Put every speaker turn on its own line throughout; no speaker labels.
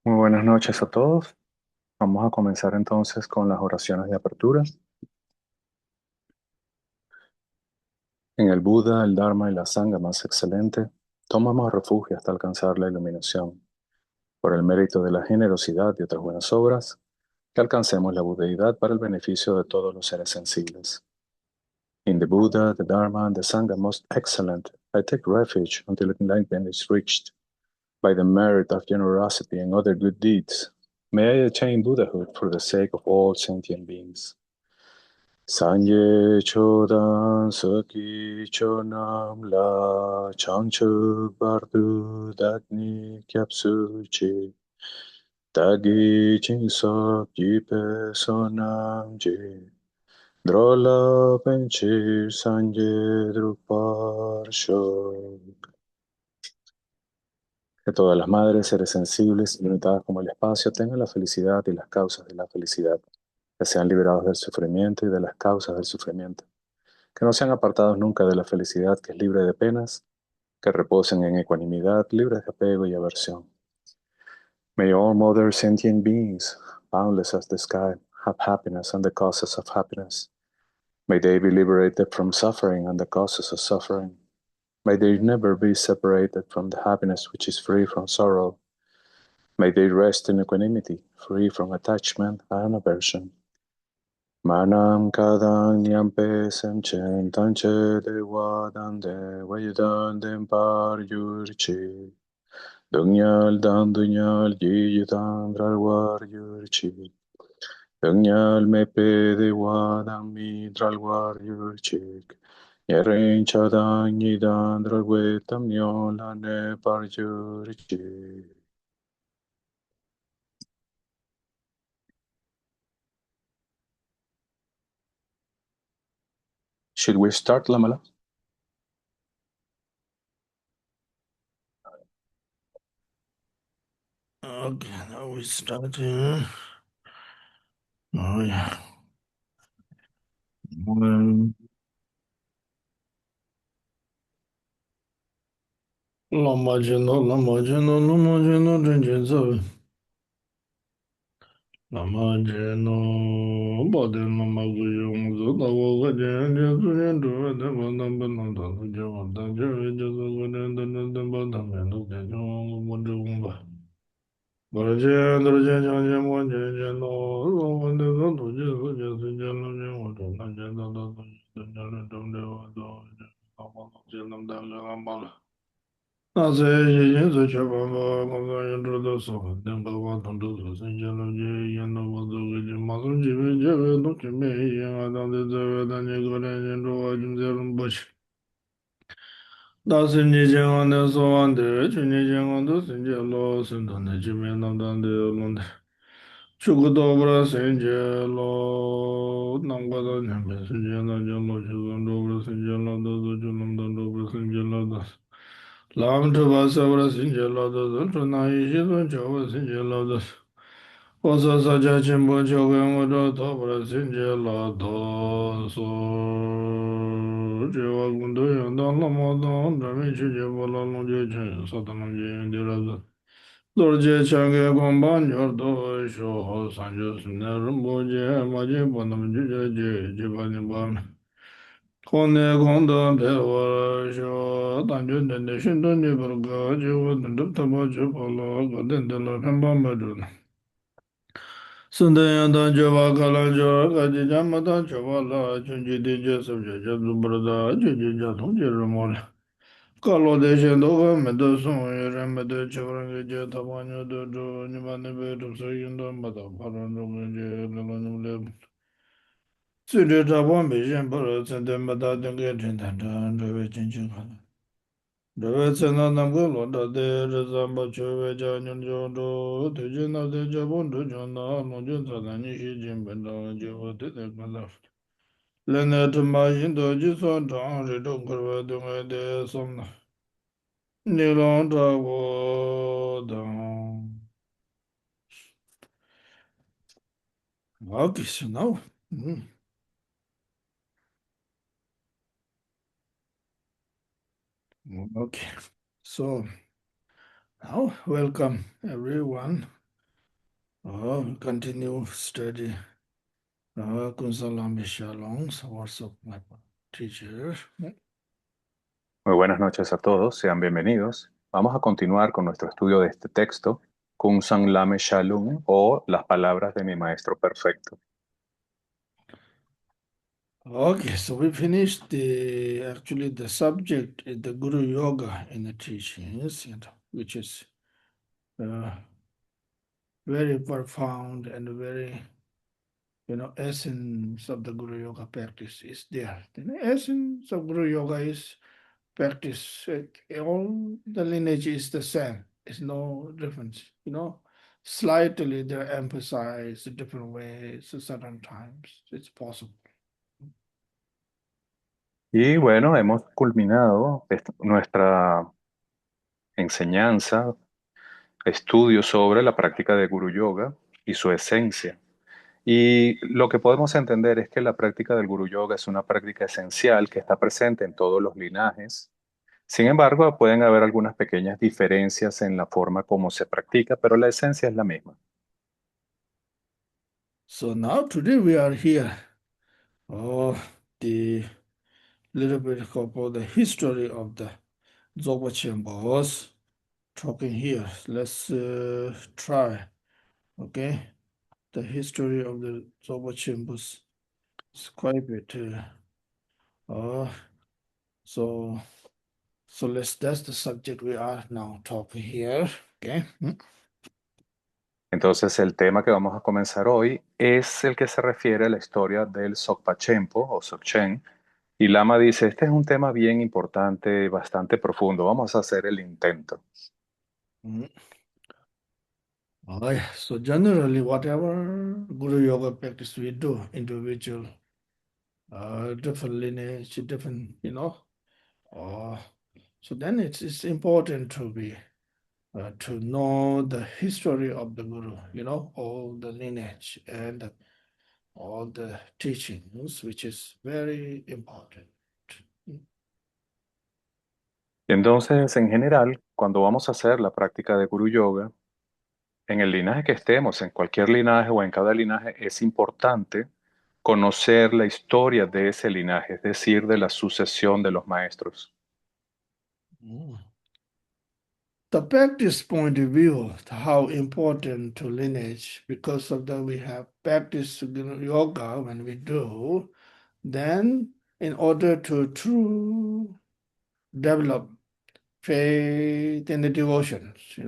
Muy buenas noches a todos. Vamos a comenzar entonces con las oraciones de apertura. En el Buda, el Dharma y la Sangha más excelente, tomamos refugio hasta alcanzar la iluminación. Por el mérito de la generosidad y otras buenas obras, que alcancemos la budeidad para el beneficio de todos los seres sensibles. In the Buddha, the Dharma, and the Sangha most excellent, I take refuge until enlightenment is reached. By the merit of generosity and other good deeds, may I attain Buddhahood for the sake of all sentient beings. Sanye chodan saki chonam la changchuk bardu dagni kyapsu chi dagi chingsok jipe sonam ji drola penchir sanye drupar shok. Que todas las madres, seres sensibles, limitadas como el espacio, tengan la felicidad y las causas de la felicidad, que sean liberados del sufrimiento y de las causas del sufrimiento, que no sean apartados nunca de la felicidad que es libre de penas, que reposen en ecuanimidad, libres de apego y aversión. May all mother sentient beings, boundless as the sky, have happiness and the causes of happiness. May they be liberated from suffering and the causes of suffering. May they never be separated from the happiness which is free from sorrow. May they rest in equanimity, free from attachment and aversion. Manam kadang nyampe semchen tanche de wadan de wayudan den par yurchi. Dungyal dan dunyal yiyudan dralwar yurchi. Dungyal mepe de wadan mi dralwar yurchi. Yeren chadan yidan dralwetam nyolane par yurchi. Should we start, Lamala?
Okay, now we start here. Oh yeah. One. Lama jino, lama jino, lama jino, drenje zo. Lama jino, bode lama guyo, muzo tawo gaje, jesu yendu, vede vada bena dada jawa, da jawe jesu vede dada dada dada mendo jesu, mujo umba. Baraje, androje, janje, mwanje, jeno, lama de zato, jesu, jesu, jelo, jemo, jona, jeno, dada, jeno, jeno, wado, lama, jelam, daga, lama. Na se ye yin se che pa pa pa pa yin tru do so den pa pa tong du so sen chen lo je yin no pa zo ge je ma sun ji me je we no che me yin a dang de ze we dan ye go ren yin tru wa jim ze rung bo chi da sen ji chen wan de so wan de chen ji chen wan de sen je lo sen dan de ji me nam dan de long de chu gu do bra sen je lo nang pa da nyam pe sen je na je lo chu gan do bra sen je lo do do chu nam dan do bra sen je lo do Lam tu ba sa vra sin je lo do do tu na yi shi sun cho va sin je lo do o sa sa cha chen po cho ge ngo do to vra sin je lo do so je wa gun do yon da la mo do da mi chi je bo la long je chen sa ta nam je yin de la do lor je chang ge gong ban yor do sho ho san je sin na rum bo je ma je bo nam ju je ba ni ba mi 空的空的陪我说，但愿人的心中的不个就我等着他们去跑了，我等着了看爸妈着呢。圣诞阳当就把可能就个几家么当就完了，春节的节手节节都不知道，春节节同节日么了。搞了这些都个没得送，有人没得求人个节，他朋友都住，你把那边都是运动没得，怕人中个节，那个你们来。最近这帮没人不是真的没打那个陈团长，这位真情好。这位在那南国罗大的这咱们全位家庭就住，推荐那的家帮助就那农村在那你是基本上就对对个了。来那他妈印度就算长这种可是对我的什么，你让着我当，我给是那，嗯，okay. So now welcome everyone. Continue study. Kunsalam Shalom, words of my teacher.
Muy buenas noches a todos, sean bienvenidos. Vamos a continuar con nuestro estudio de este texto, Kung San Lame Shalom, o Las palabras de mi maestro perfecto.
Okay, so we finished the subject is the Guru Yoga in the teachings, which is uh, very profound and very, essence of the Guru Yoga practice is there. The essence of Guru Yoga is practice. All the lineage is the same. It's no difference. Slightly they emphasize different ways at certain times. It's possible.
Y bueno, hemos culminado nuestra enseñanza, estudio sobre la práctica de Guru Yoga y su esencia. Y lo que podemos entender es que la práctica del Guru Yoga es una práctica esencial que está presente en todos los linajes. Sin embargo, pueden haber algunas pequeñas diferencias en la forma como se practica, pero la esencia es la misma.
So now today we are here. The little bit about the history of the Dzogchen Chambers talking here. Let's try. Okay, the history of the Dzogchen Chambers is quite a bit. Uh, so that's the subject we are now talking here. Okay.
Entonces, el tema que vamos a comenzar hoy es el que se refiere a la historia del Sokpa Chempo o Sokchen. Y Lama dice, este es un tema bien importante, bastante profundo. Vamos a hacer el intento.
Mm. Oh, yeah. So generally, whatever Guru Yoga practice we do, individual, different lineage, different, uh, so then it's important to be to know the history of the Guru, all the lineage and all the teachings, which is very important.
Entonces, en general, cuando vamos a hacer la práctica de Guru Yoga, en el linaje que estemos, en cualquier linaje o en cada linaje, es importante conocer la historia de ese linaje, es decir, de la sucesión de los maestros.
Mm. The practice point of view, how important to lineage, because of that we have practice yoga when we do, then in order to true develop faith in the devotions,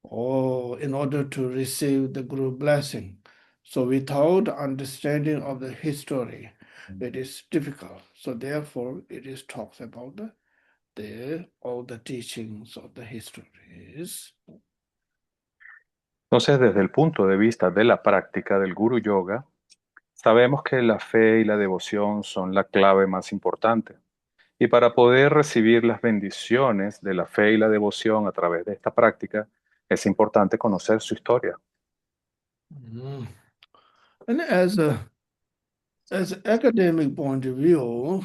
or in order to receive the Guru blessing. So without understanding of the history, it is difficult. So therefore, it is talks about all the teachings of the histories.
Entonces, desde el punto de vista de la práctica del Guru Yoga, sabemos que la fe y la devoción son la clave más importante. Y para poder recibir las bendiciones de la fe y la devoción a través de esta práctica, es importante conocer su historia.
Mm. And as an academic point of view,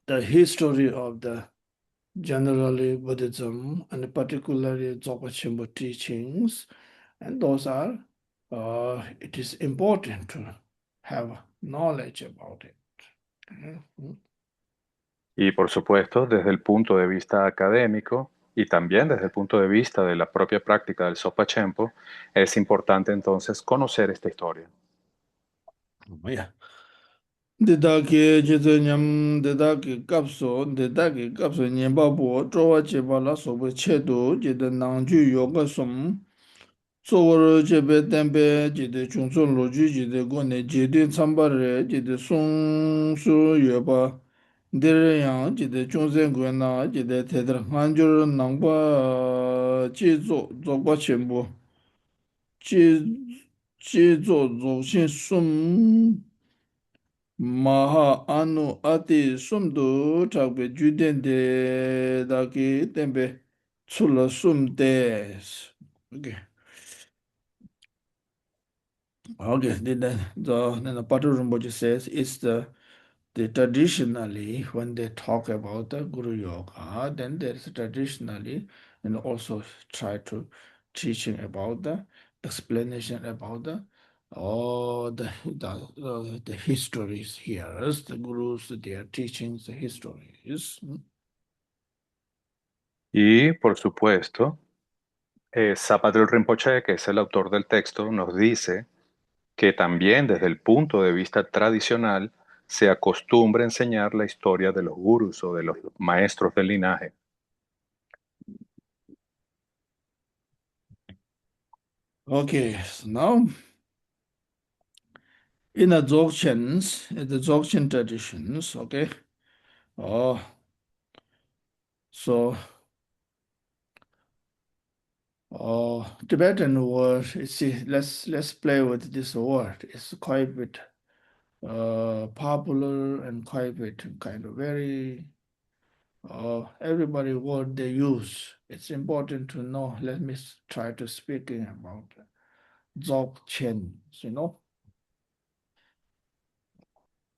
the history of the generally Buddhism and particularly Dzogchen Chimbo teachings, and those are it is important to have knowledge about it. Mhm.
Y por supuesto, desde el punto de vista académico y también desde el punto de vista de la propia práctica del Sopa Chempo, es importante entonces conocer esta historia.
Yeah. Dedaki jeze nyam dedaki kapso nyemba bo chowa cheba la sobo chedo jede nangju yoga som soworo jebe tembe jede chungso loju jede gone jede tsambare jede song su yoba dere yang jede chungsen gwe na jede tedra nganjur nangba jizo zogba chenpo jizo zogshin sum 마하 아누 아디 숨도 작베 주된데 다기 템베 출라 숨데 오케이 okay then the Patu Rinpoche says it's the traditionally when they talk about the Guru Yoga then there's traditionally and also try to teaching about the explanation about the histories here, the gurus, their teachings, the histories.
Y, por supuesto, Zapatero Rinpoche, que es el autor del texto, nos dice que también desde el punto de vista tradicional se acostumbra a enseñar la historia de los gurus o de los maestros del linaje.
Okay, so now in the Dzogchen traditions, okay, oh, so Tibetan word. See, let's play with this word. It's quite a bit popular and quite a bit kind of very everybody word they use. It's important to know. Let me try to speaking about Dzogchen, you know.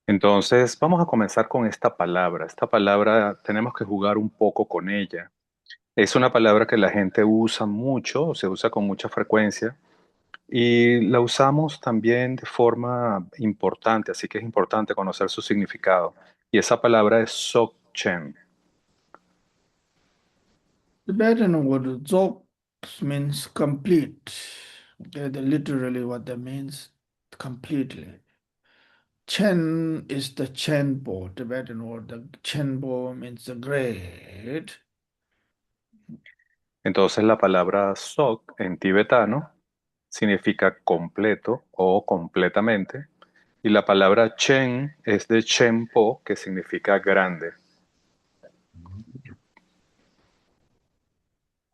Entonces, vamos a comenzar con esta palabra. Esta palabra tenemos que jugar un poco con ella. Es una palabra que la gente usa mucho, se usa con mucha frecuencia y la usamos también de forma importante, así que es importante conocer su significado. Y esa palabra es Dzogchen.
Tibetan word Dzog means complete. Okay, literally what that means, completely. Chen is the Chenpo, Tibetan word. The Chenpo means the great.
Entonces la palabra Sok en tibetano significa completo o completamente y la palabra Chen es de Chenpo que significa grande.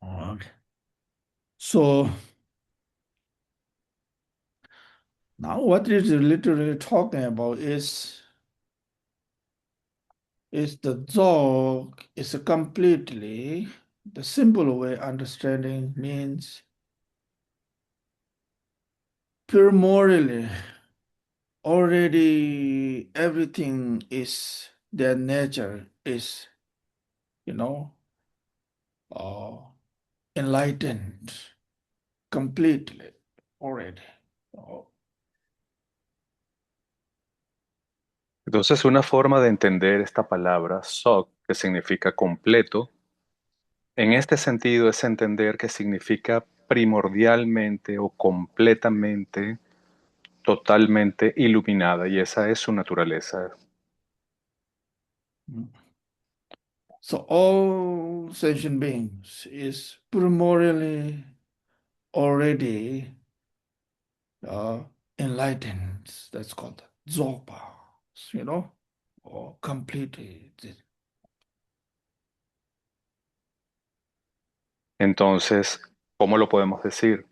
Okay. So now what it is literally talking about is the Dzog is a completely the simple way understanding means primordially already everything is their nature is you know uh, enlightened completely already. Oh,
Entonces una forma de entender esta palabra Sok, que significa completo, en este sentido es entender que significa primordialmente o completamente, totalmente iluminada y esa es su naturaleza.
mm. So all sentient beings is primordially already uh, enlightened. That's called Zopa, or completely.
Entonces, ¿cómo lo podemos decir?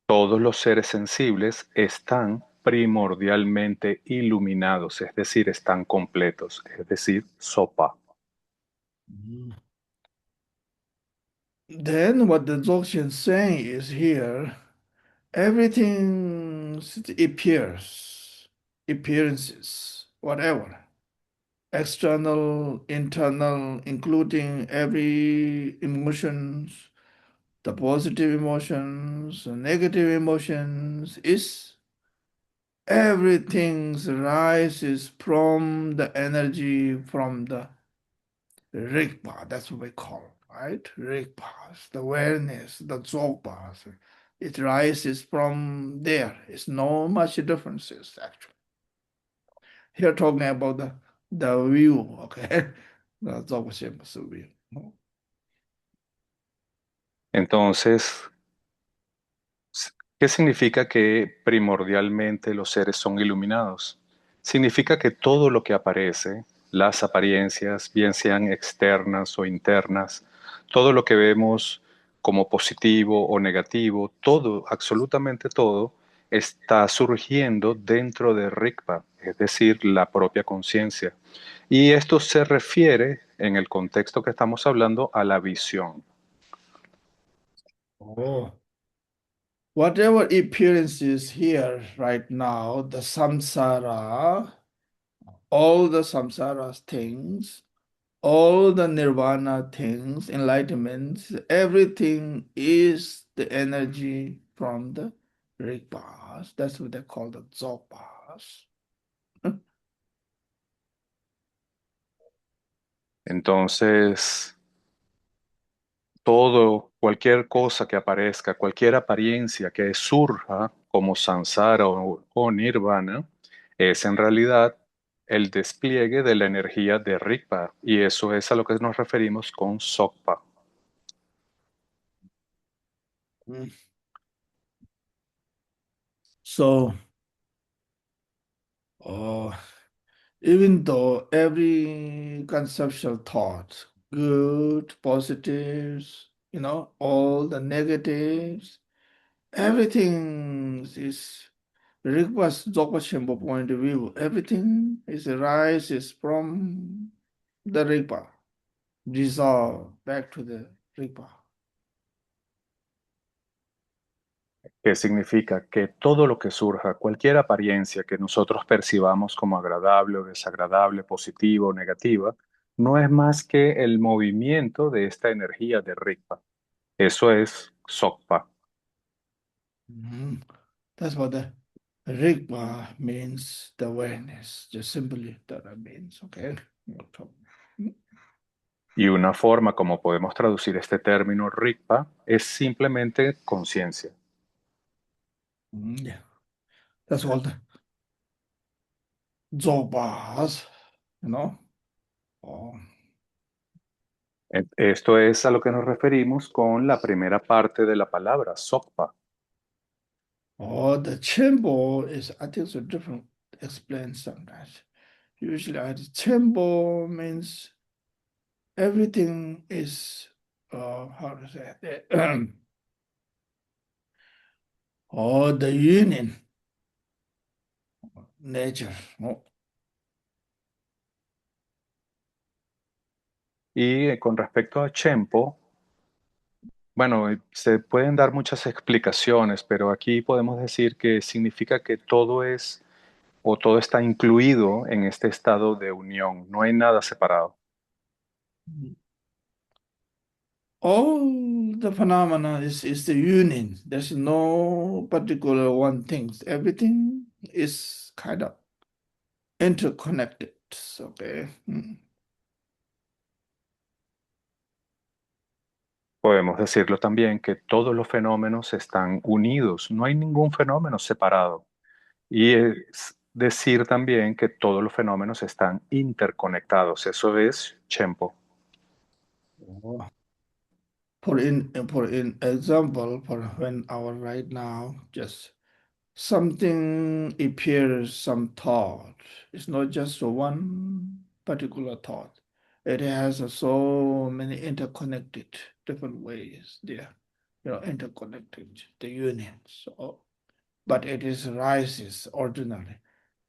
Todos los seres sensibles están primordialmente iluminados, es decir, están completos, es decir, sopa.
Mm. Then what the Dzogchen saying is here, everything appears, appearances, whatever, external, internal, including every emotions, the positive emotions, the negative emotions, is everything rises from the energy from the Rigpa. That's what we call, right? Rigpas, the awareness, the Dzogpas. It rises from there. It's no much differences actually. Here talking about the view, okay? The Dzogchen view.
Entonces, ¿qué significa que primordialmente los seres son iluminados? Significa que todo lo que aparece, las apariencias, bien sean externas o internas, todo lo que vemos como positivo o negativo, todo, absolutamente todo, está surgiendo dentro de Rigpa, es decir, la propia conciencia. Y esto se refiere, en el contexto que estamos hablando, a la visión.
Oh. Whatever appearances here right now, the samsara, all the samsara things, all the nirvana things, enlightenments, everything is the energy from the Rigpas. That's what they call the Dzogpas.
Entonces, todo, cualquier cosa que aparezca, cualquier apariencia que surja como samsara o nirvana, es en realidad el despliegue de la energía de Rigpa. Y eso es a lo que nos referimos con Sokpa.
Mm. So, uh, even though every conceptual thought, good, positives, all the negatives, everything is Rigpa's Dzogpa Shenpo point of view. Everything is arises from the Rigpa, dissolve back to the Rigpa.
Que significa que todo lo que surja, cualquier apariencia que nosotros percibamos como agradable o desagradable, positiva o negativa, no es más que el movimiento de esta energía de Rigpa. Eso es Sokpa.
Mhm. That's what the Rigpa means, the awareness, just simply that means, okay?
Y una forma como podemos traducir este término Rigpa es simplemente conciencia.
Yeah, that's all the Dzogpas, you know? Oh.
Esto es a lo que nos referimmo con la primera parte de la palabra, Sokpa.
The Chenpo is, I think, so different explained sometimes. Usually, the Chenpo means everything is, how to say it, the union, nature. Oh.
Y con respecto a Chempo, bueno, se pueden dar muchas explicaciones, pero aquí podemos decir que significa que todo es o todo está incluido en este estado de unión, no hay nada separado.
All the phenomena is the union. There's no particular one thing. Everything is kind of interconnected. Okay. Mm.
Podemos decirlo también que todos los fenómenos están unidos, no hay ningún fenómeno separado. Y es decir también que todos los fenómenos están interconectados, eso es Chempo.
Oh. For in example, for when our right now just something appears, some thought. It's not just one particular thought. It has so many interconnected different ways there, interconnected, the union. So, but it is rises originally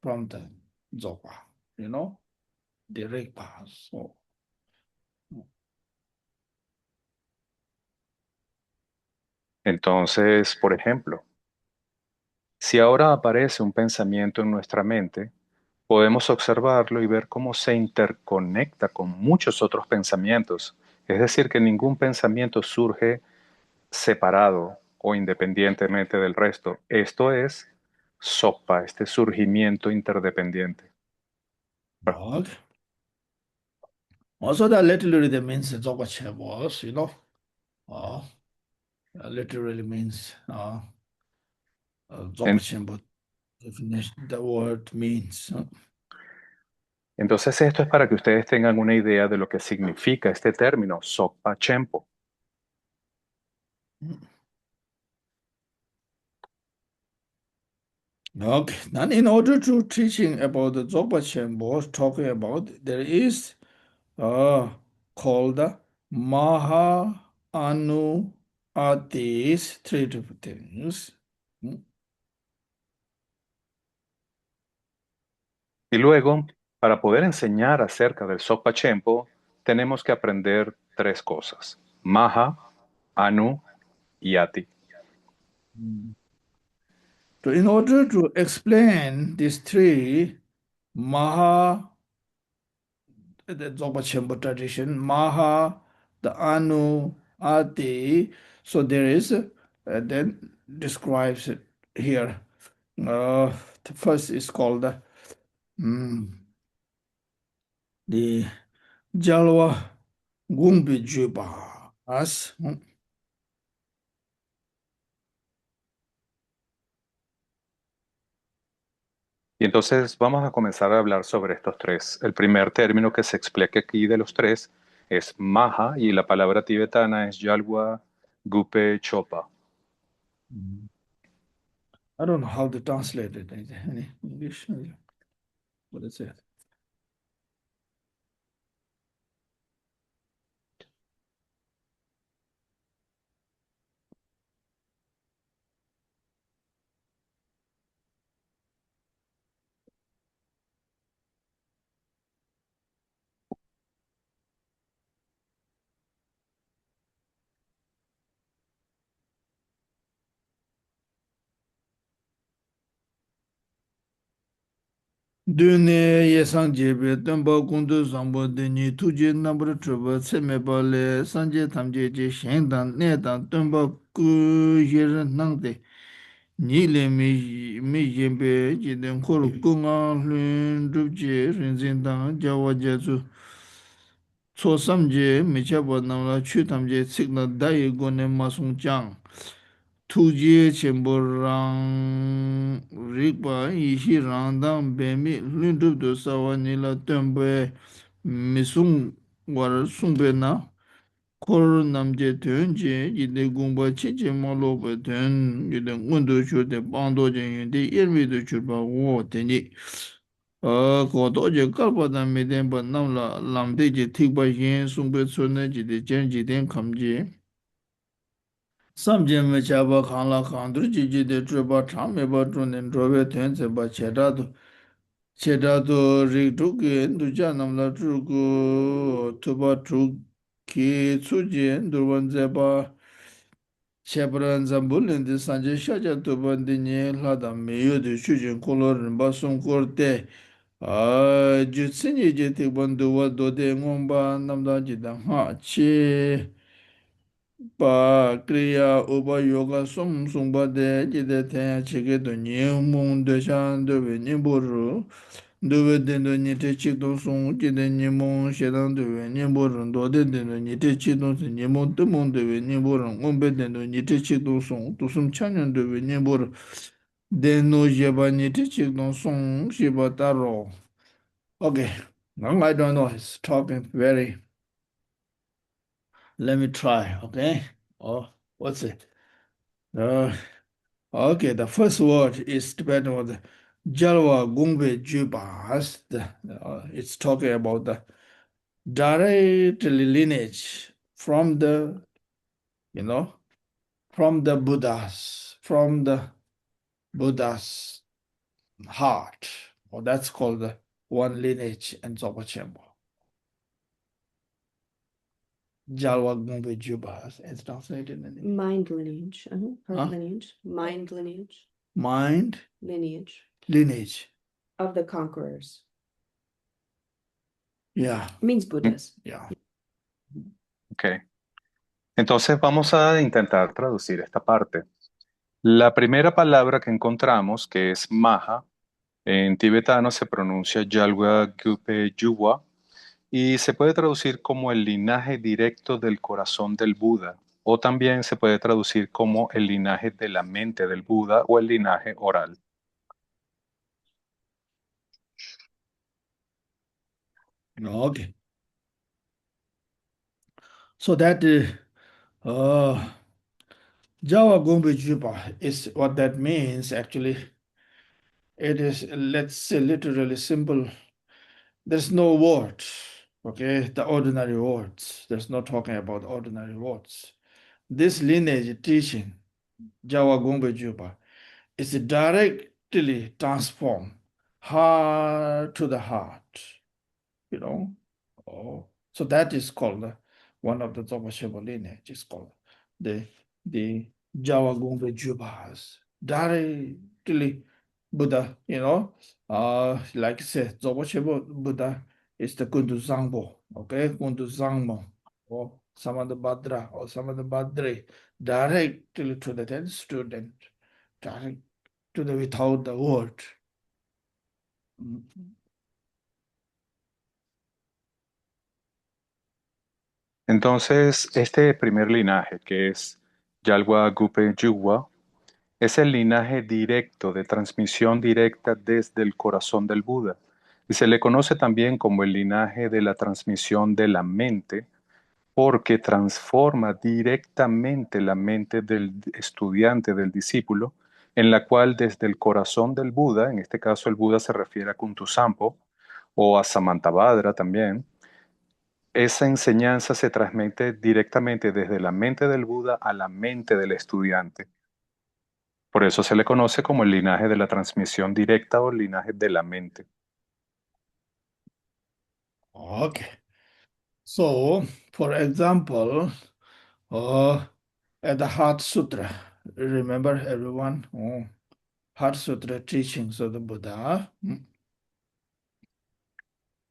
from the Zopa, the Rigpa. So,
Entonces, por ejemplo, si ahora aparece un pensamiento en nuestra mente, podemos observarlo y ver cómo se interconecta con muchos otros pensamientos. Es decir, que ningún pensamiento surge separado o independientemente del resto. Esto es sopa, este surgimiento interdependiente.
okay. Also, that literally means Zopa Chebos, uh, literally means
En-
Dzogchen, definition, the word means.
entonces, esto es para que ustedes tengan una idea de lo que significa este término, sopa chempo.
Okay, then in order to teaching about the Dzogchen Shenpo, talking about, there is called the Maha Anu Adis, three different things. Mm.
Y luego, para poder enseñar acerca del sopa chempo, tenemos que aprender tres cosas: Maha, Anu y Ati.
So in order to explain these three Maha, the Dzogchen Shenpo tradition, Maha, the Anu, Adi, so there is then describes it here. The first is called mm, the Jalwa Gumbi Juba. As
Y entonces vamos a comenzar a hablar sobre estos tres. El primer término que se explica aquí de los tres es maha y la palabra tibetana es yalwa gupe chopa.
I don't know how to translate it in English. What is it? Dune yesang jebe tenpa kundu sambo deni tuje nambra truba tseme bale sanje tamje je shen dan ne dan tenpa ku yer nangde ni le mi yembe jiden khor kunga lun drupje rinzin dan jawa jezu tso samje mi chaba namla chu tamje tsikna dayi gone masung chang tuje chenpo rang rikpa ishi rang dang bemi lun drupdo sawa nila tenpe mi sung war sungpe na kor namje tuen je yide gungpa chi che ma lo pa tuen yide ngundu chur de bando je yun de yermi do chur pa wo teni ko to je kalpa dan me den pa namla lamde je tikpa yin sungpe chur ne jide jen jiden kam je samje me chaba khanla khandur ji jide trupa cham me ba trunen drobe tuen se ba chedado rik duke nduja namla truku tuba truki tsuje ndurwan zeba chebran zambulin di sanje shaja tuba dinye lada meyo di shujin kolor rinpa songkor te jutsinye je tikban duwa dode ngomba namda jidang ha che pa kriya upa yoga sumba de jide tenya chike do nye mung de shan dobe nyeburu dobe dendo nye te chik do sung jide nye mung shedang dobe nyeburu dode dendo nye te chik do sung nye mung te mung dobe nyeburu ngombe dendo nye te chik do sung tusum chanyon dobe nyeburu dendo jeba nye te chik do sung shiba taro. Okay, now I don't know, it's talking very, let me try, okay? Oh, what's it? Uh, okay, the first word is Tibetan word Jalwa Gungbe Jubas. It's talking about the direct lineage from the, you know, from the Buddha's heart. Or that's called the one lineage in Dzogchen Chenpo. Jalwa Gungbe Jubas. It's translated in English.
Mind lineage. Heart
Huh?
lineage. Mind lineage.
Mind
Lineage
lineage.
of the conquerors.
Yeah,
Means Buddhas.
yeah.
Ok. Entonces vamos a intentar traducir esta parte. La primera palabra que encontramos, que es maha, en tibetano se pronuncia yalwa gupe yuwa y se puede traducir como el linaje directo del corazón del Buda, o también se puede traducir como el linaje de la mente del Buda o el linaje oral.
Okay. So that Java Gombe Juba is what that means actually. It is, let's say, literally simple. There's no words, okay? The ordinary words. There's no talking about ordinary words. This lineage teaching, Java Gombe Juba, is directly transformed heart to the heart, you know? Oh, so that is called one of the Dzogchen Sheba lineage is called the Jawa Gongpe Jubas. Directly Buddha, you know, like I said, Dzogchen Sheba Buddha is the Kundu Zangbo, okay, Kundu Zangmo, or Samadhi Badra or Samadhi Badre. directly to the then student, direct to the without the word. Mm.
Entonces, este primer linaje, que es Yalwa Gupe Yuwa, es el linaje directo de transmisión directa desde el corazón del Buda. Y se le conoce también como el linaje de la transmisión de la mente, porque transforma directamente la mente del estudiante, del discípulo, en la cual desde el corazón del Buda, en este caso el Buda se refiere a Kuntusampo o a Samantabhadra también, esa enseñanza se transmite directamente desde la mente del Buda a la mente del estudiante. Por eso se le conoce como el linaje de la transmisión directa o el linaje de la mente.
Okay. So, for example, at the Heart Sutra, remember everyone? Heart Sutra teachings of the Buddha.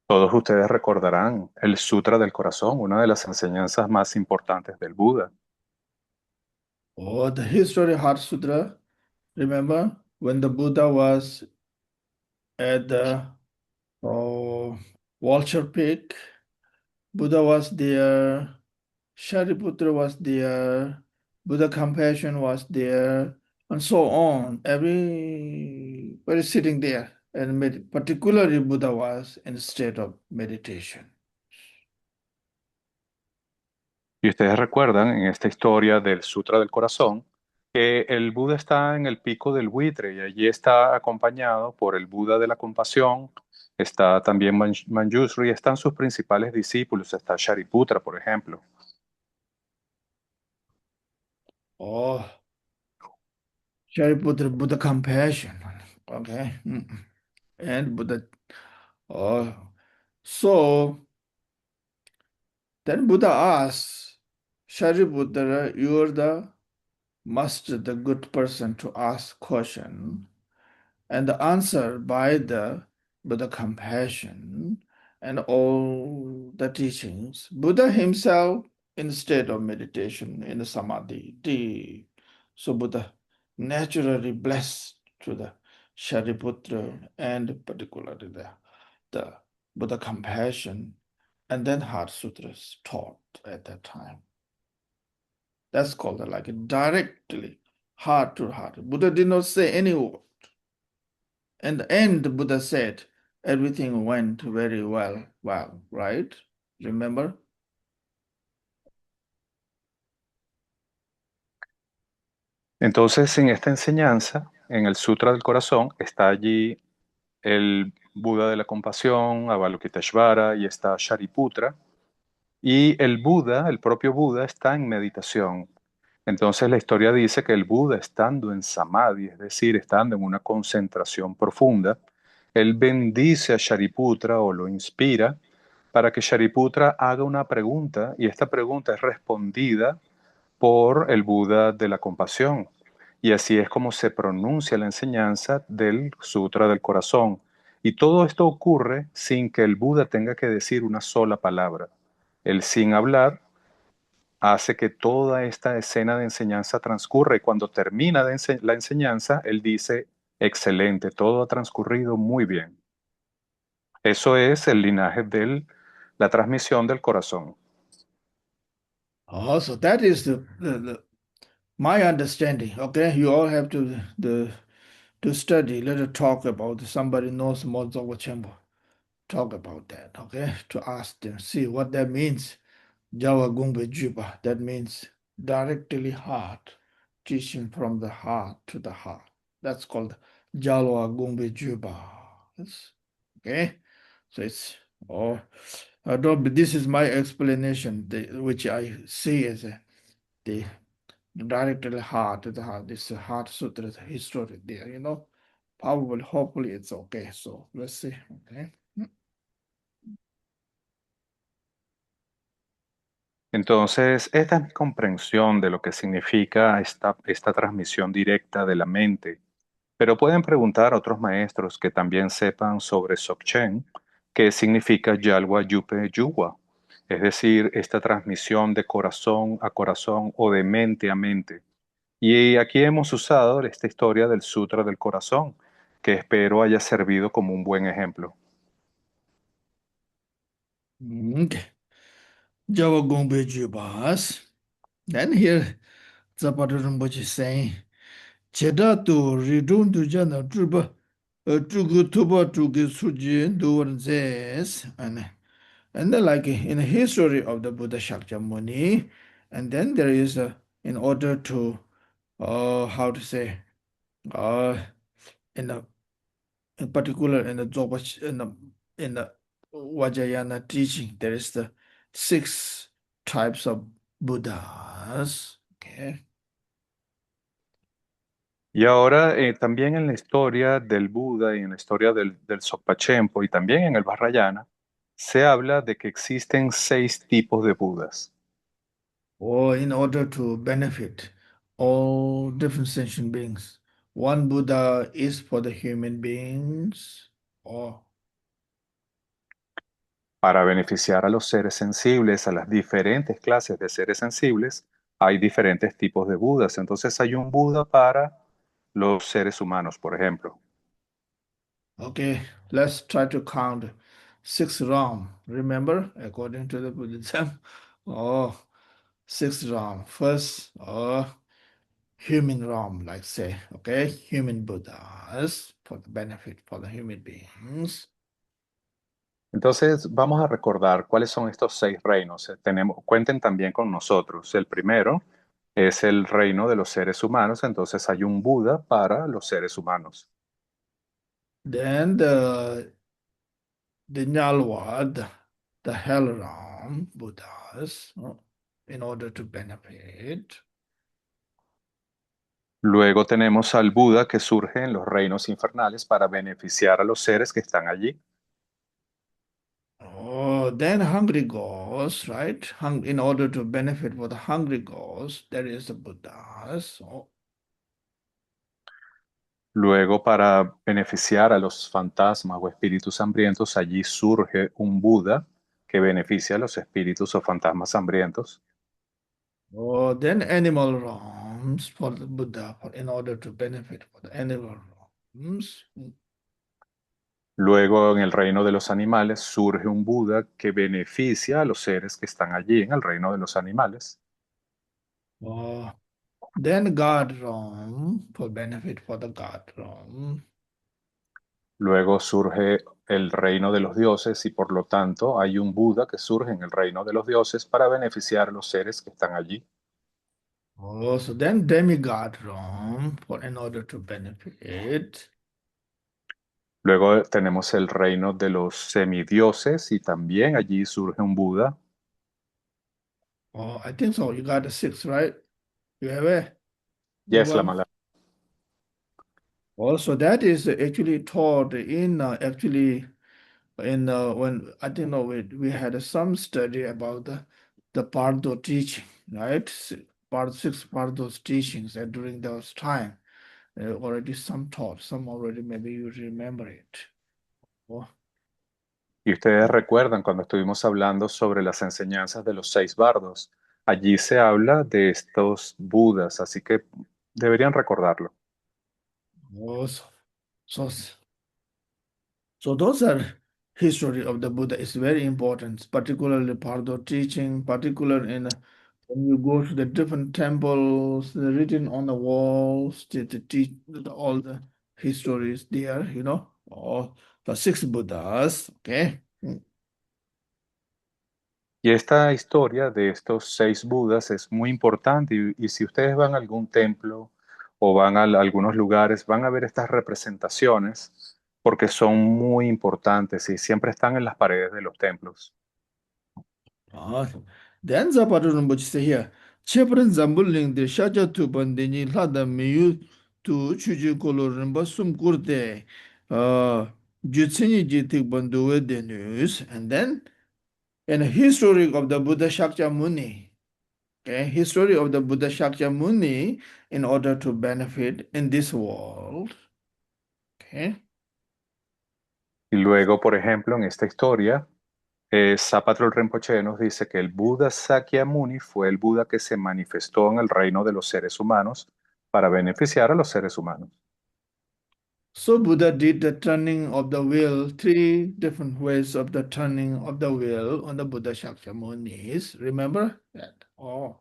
Todos ustedes recordarán el Sutra del Corazón, una de las enseñanzas más importantes del Buda.
The history of Heart Sutra, remember when the Buddha was at the Vulture Peak, Buddha was there, Shariputra was there, Buddha Compassion was there, and so on. Everybody sitting there, and particularly Buddha was in a state of meditation.
Y ustedes recuerdan en esta historia del Sutra del Corazón que el Buda está en el pico del buitre y allí está acompañado por el Buda de la compasión, está también Manjushri, están sus principales discípulos, está Shariputra, por ejemplo.
Oh, Shariputra, Buddha Compassion. Okay. And Buddha. Oh, so then Buddha asks, Shariputra, you're the master, the good person to ask question, and the answer by the Buddha compassion and all the teachings. Buddha himself in state of meditation in the samadhi deep. So Buddha naturally blessed to the Shariputra and particularly the Buddha compassion, and then Heart Sutras taught at that time. That's called like directly heart to heart. Buddha did not say any word. In the end, the Buddha said everything went very well, right? Remember?
Entonces, en esta enseñanza, en el Sutra del Corazón, está allí el Buda de la compasión, Avalokiteshvara, y está Shariputra. Y el Buda, el propio Buda, está en meditación. Entonces la historia dice que el Buda, estando en samadhi, es decir, estando en una concentración profunda, él bendice a Shariputra o lo inspira para que Shariputra haga una pregunta y esta pregunta es respondida por el Buda de la compasión. Y así es como se pronuncia la enseñanza del Sutra del Corazón. Y todo esto ocurre sin que el Buda tenga que decir una sola palabra. El sin hablar hace que toda esta escena de enseñanza transcurra y cuando termina la enseñanza, él dice, excelente, todo ha transcurrido muy bien. Eso es el linaje de la transmisión del corazón.
Oh, so that is my understanding. Okay, you all have to study. Let us talk about. Somebody knows Mozo Chamber. Talk about that. Okay, to ask them, see what that means. Jawa Gungbe Juba. That means directly heart, teaching from the heart to the heart. That's called Jalwa Gungbe Juba. Yes. Okay. So it's this is my explanation, which I see as the directly heart to the heart. This heart sutra, the history there, Probably, hopefully it's okay. So let's see. Okay.
Entonces, esta es mi comprensión de lo que significa esta transmisión directa de la mente. Pero pueden preguntar a otros maestros que también sepan sobre Dzogchen, qué significa Yalwa Yupe Yuwa. es decir, esta transmisión de corazón a corazón o de mente a mente. Y aquí hemos usado esta historia del Sutra del Corazón, que espero haya servido como un buen ejemplo.
Okay. Java Gongpe Jubas. Then here, Zapata Rinpoche saying, Cheda to return to Jana Truba, Trugu Tuba Trugu Suji, do what says, and then like in the history of the Buddha Shakyamuni, and then there is a, in order to, how to say, uh, in a in particular in the Dzogchen, in the Vajrayana teaching, there is the 6 types of Buddhas. Okay.
Y ahora también en la historia del Buda y en la historia del Sokpa-Chempo y también en el Vajrayana, se habla de que existen 6 tipos de Budas.
Or in order to benefit all different sentient beings. One Buddha is for the human beings, or
Para beneficiar a los seres sensibles, a las diferentes clases de seres sensibles, hay diferentes tipos de Budas. Entonces hay un Buda para los seres humanos, por ejemplo.
okay, let's try to count 6 realm. Remember, according to the Buddhism, oh, 6 realm. First, human realm, like say, okay, human Buddhas for the benefit for the human beings.
Entonces vamos a recordar cuáles son estos 6 reinos. Cuenten también con nosotros. El primero es el reino de los seres humanos. Entonces hay un Buda para los seres humanos.
Then the Nyalwa, the hell realm Buddhas, in order to benefit.
Luego tenemos al Buda que surge en los reinos infernales para beneficiar a los seres que están allí.
Oh, then hungry ghosts, right? In order to benefit for the hungry ghosts, there is the Buddhas. Oh,
Luego, para beneficiar a los fantasmas o espíritus hambrientos, allí surge un Buda que beneficia a los espíritus o fantasmas hambrientos.
oh, then animal realms for the Buddha, in order to benefit for the animal realms.
Luego, en el reino de los animales, surge un Buda que beneficia a los seres que están allí en el reino de los animales.
Oh, then God realm for benefit for the God realm.
Luego surge el reino de los dioses y por lo tanto hay un Buda que surge en el reino de los dioses para beneficiar a los seres que están allí.
Oh, so then demigod realm for in order to benefit.
Luego tenemos el reino de los semidioses y también allí surge un Buda.
Oh, I think so. You got the 6, right? You have it?
Y
The
es la
one.
mala.
Also, that is actually taught in actually in when I think we had some study about the Pardo teaching, right? Part 6 Pardo's teachings, and during those time already some taught, some already maybe you remember it. Oh,
Y ustedes recuerdan cuando estuvimos hablando sobre las enseñanzas de los 6 bardos. Allí se habla de estos Budas, así que deberían recordarlo.
oh, so so those are history of the Buddha is very important, particularly Pardo teaching, particular in when you go to the different temples, written on the walls, to teach all the histories there, all the 6 Buddhas, okay?
Y esta historia de estos 6 Budas es muy importante y si ustedes van a algún templo o van a algunos lugares, van a ver estas representaciones porque son muy importantes y siempre están en las paredes de los templos.
Ah, then Zapata Rinpoche say here, Chepren Zambuling de Shaja Tupan de Ni Lada Miyu to Chuji Kolo Rinpa Sum Kurte, Jutsini Jitik Banduwe de News, and then in a history of the Buddha Shakyamuni, okay, history of the Buddha Shakyamuni in order to benefit in this world, okay.
Y luego, por ejemplo, en esta historia Zapatrul Rinpoche nos dice que el Buda Sakyamuni fue el Buda que se manifestó en el reino de los seres humanos para beneficiar a los seres humanos.
So Buddha did the turning of the wheel, three different ways of the turning of the wheel on the Buddha Shakyamunis. Remember that? Oh.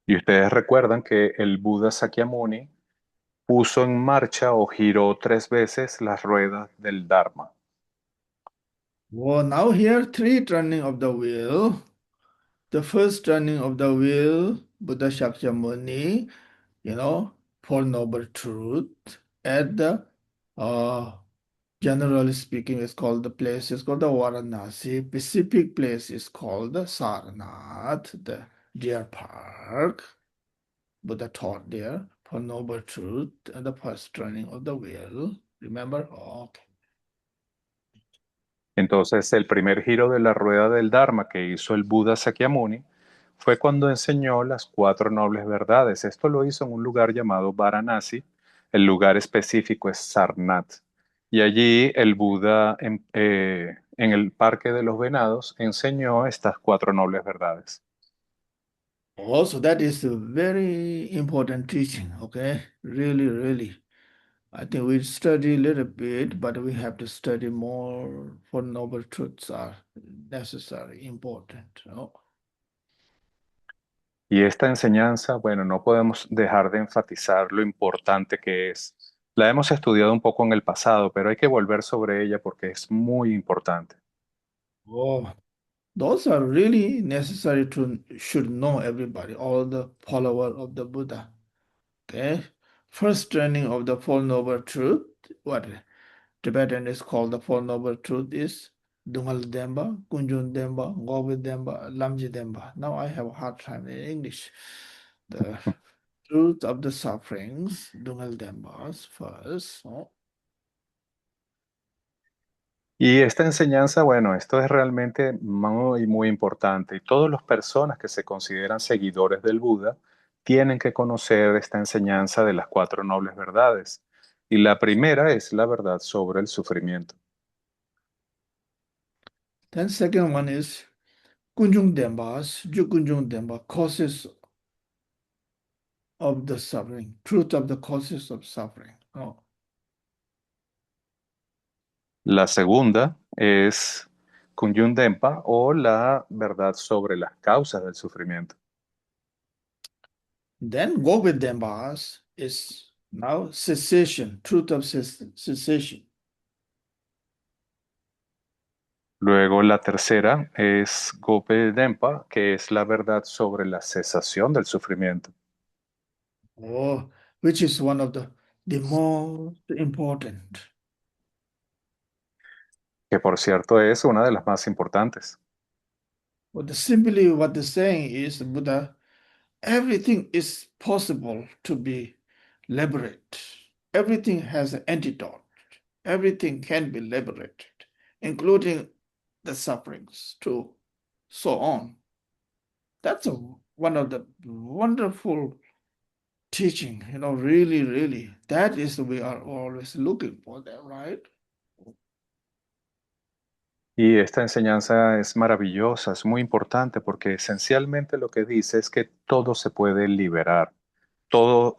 Y ustedes recuerdan que el Buda Sakyamuni puso en marcha o giró 3 veces las ruedas del Dharma.
Well, now here three turning of the wheel. The first turning of the wheel, Buddha Shakyamuni, Four Noble Truth. At the generally speaking, it's called the place is called the Varanasi. Specific place is called the Sarnath, the deer park. Buddha taught there for noble truth and the first turning of the wheel. Remember? Oh, okay.
Entonces, el primer giro de la rueda del Dharma que hizo el Buda Sakyamuni fue cuando enseñó las 4 nobles verdades. Esto lo hizo en un lugar llamado Varanasi. El lugar específico es Sarnath. Y allí el Buda, en el Parque de los Venados, enseñó estas 4 nobles verdades.
Also, that is a very important teaching, okay? Really, really. I think we study a little bit, but we have to study more for noble truths are necessary, important.
Y esta enseñanza, bueno, no podemos dejar de enfatizar lo importante que es. La hemos estudiado un poco en el pasado, pero hay que volver sobre ella porque es muy importante.
Oh, those are really necessary to should know everybody, all the follower of the Buddha. Okay. First training of the Four Noble Truth, what Tibetan is called the Four Noble Truth is Dungal Demba, Kunjun Demba, Gobi Demba, Lamji Demba. Now I have a hard time in English. The truth of the sufferings, Dungal Dembas first.
Y esta enseñanza, bueno, esto es realmente muy, muy importante. Y todas las personas que se consideran seguidores del Buda tienen que conocer esta enseñanza de las 4 nobles verdades. Y la primera es la verdad sobre el sufrimiento.
Then second one is Kunjung Dembas, Jukunjung Demba, causes of the suffering, truth of the causes of suffering.
La segunda es Kunyundempa o la verdad sobre las causas del sufrimiento.
Then Gobi Dembas is now cessation, truth of cessation.
Luego la tercera es Gope Dempa, que es la verdad sobre la cesación del sufrimiento,
Oh, which is one of the most important.
que por cierto es una de las más importantes.
But simply what they're saying is Buddha, everything is possible to be liberated. Everything has an antidote. Everything can be liberated, including the sufferings too, so on. That's one of the wonderful teaching, really, really. That is we are always looking for that, right?
Y esta enseñanza es maravillosa, es muy importante porque esencialmente lo que dice es que todo se puede liberar, todo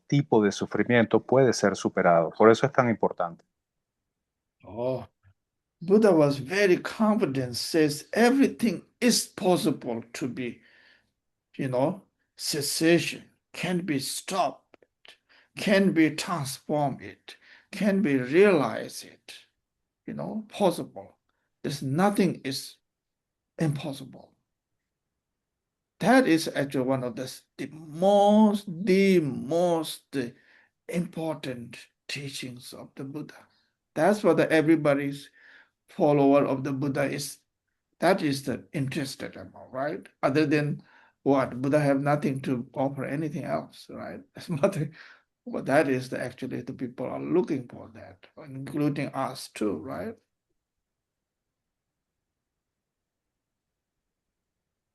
tipo de sufrimiento puede ser superado. Por eso es tan importante.
Oh, Buddha was very confident, says everything is possible to be, cessation can be stopped, can be transformed, it can be realized, possible. There's nothing is impossible. That is actually one of the most important teachings of the Buddha. That's what everybody's follower of the Buddha is. That is the interested about, right? Other than what Buddha have nothing to offer anything else, right? There's nothing. But that is actually the people are looking for that, including us too, right?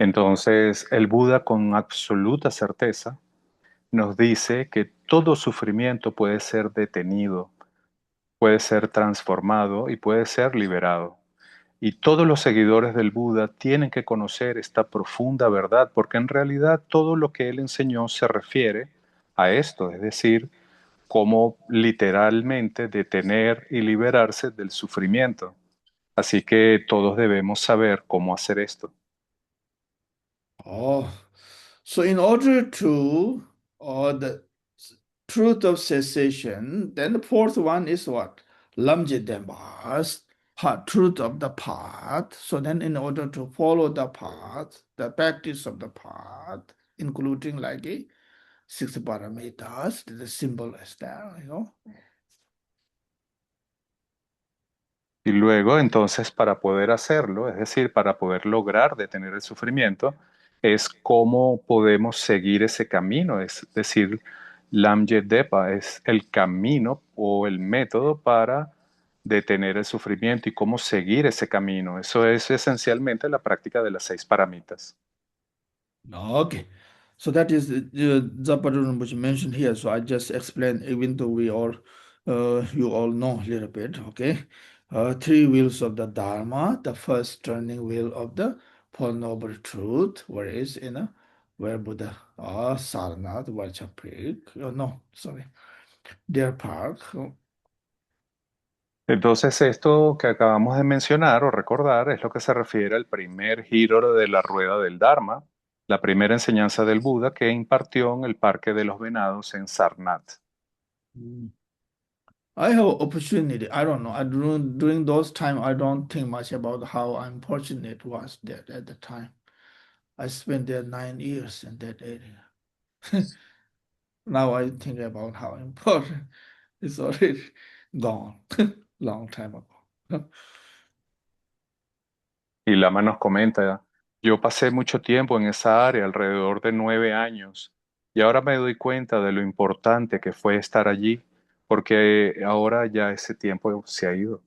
Entonces, el Buda con absoluta certeza nos dice que todo sufrimiento puede ser detenido, puede ser transformado y puede ser liberado. Y todos los seguidores del Buda tienen que conocer esta profunda verdad, porque en realidad todo lo que él enseñó se refiere a esto, es decir, cómo literalmente detener y liberarse del sufrimiento. Así que todos debemos saber cómo hacer esto.
Oh, so in order to the truth of cessation, then the fourth one is what? Lamje Dembas, truth of the path. So then in order to follow the path, the practice of the path, including like a six paramitas, the symbol is there, you know.
Y luego, entonces, para poder hacerlo, es decir, para poder lograr detener el sufrimiento, es cómo podemos seguir ese camino. Es decir, Lamje Depa es el camino o el método para detener el sufrimiento y cómo seguir ese camino. Eso es esencialmente la práctica de las 6 paramitas.
Okay, so that is Zapadurum which mentioned here. So I just explained, even though we all, you all know a little bit. Okay, three wheels of the Dharma. The first turning wheel of the Four Noble Truth, where is in a where Buddha, Sarnath, Vajraprik. No, sorry, Deer Park.
Entonces, esto que acabamos de mencionar o recordar es lo que se refiere al primer giro de la rueda del Dharma, la primera enseñanza del Buda que impartió en el Parque de los Venados en Sarnath.
Mm. I have opportunity. I don't know. During those time, I don't think much about how unfortunate was that at the time. I spent there 9 years in that area. Now I think about how important it's already gone, long time ago.
Y Lama nos comenta, yo pasé mucho tiempo en esa área, alrededor de 9 años, y ahora me doy cuenta de lo importante que fue estar allí, porque ahora ya ese tiempo se ha ido.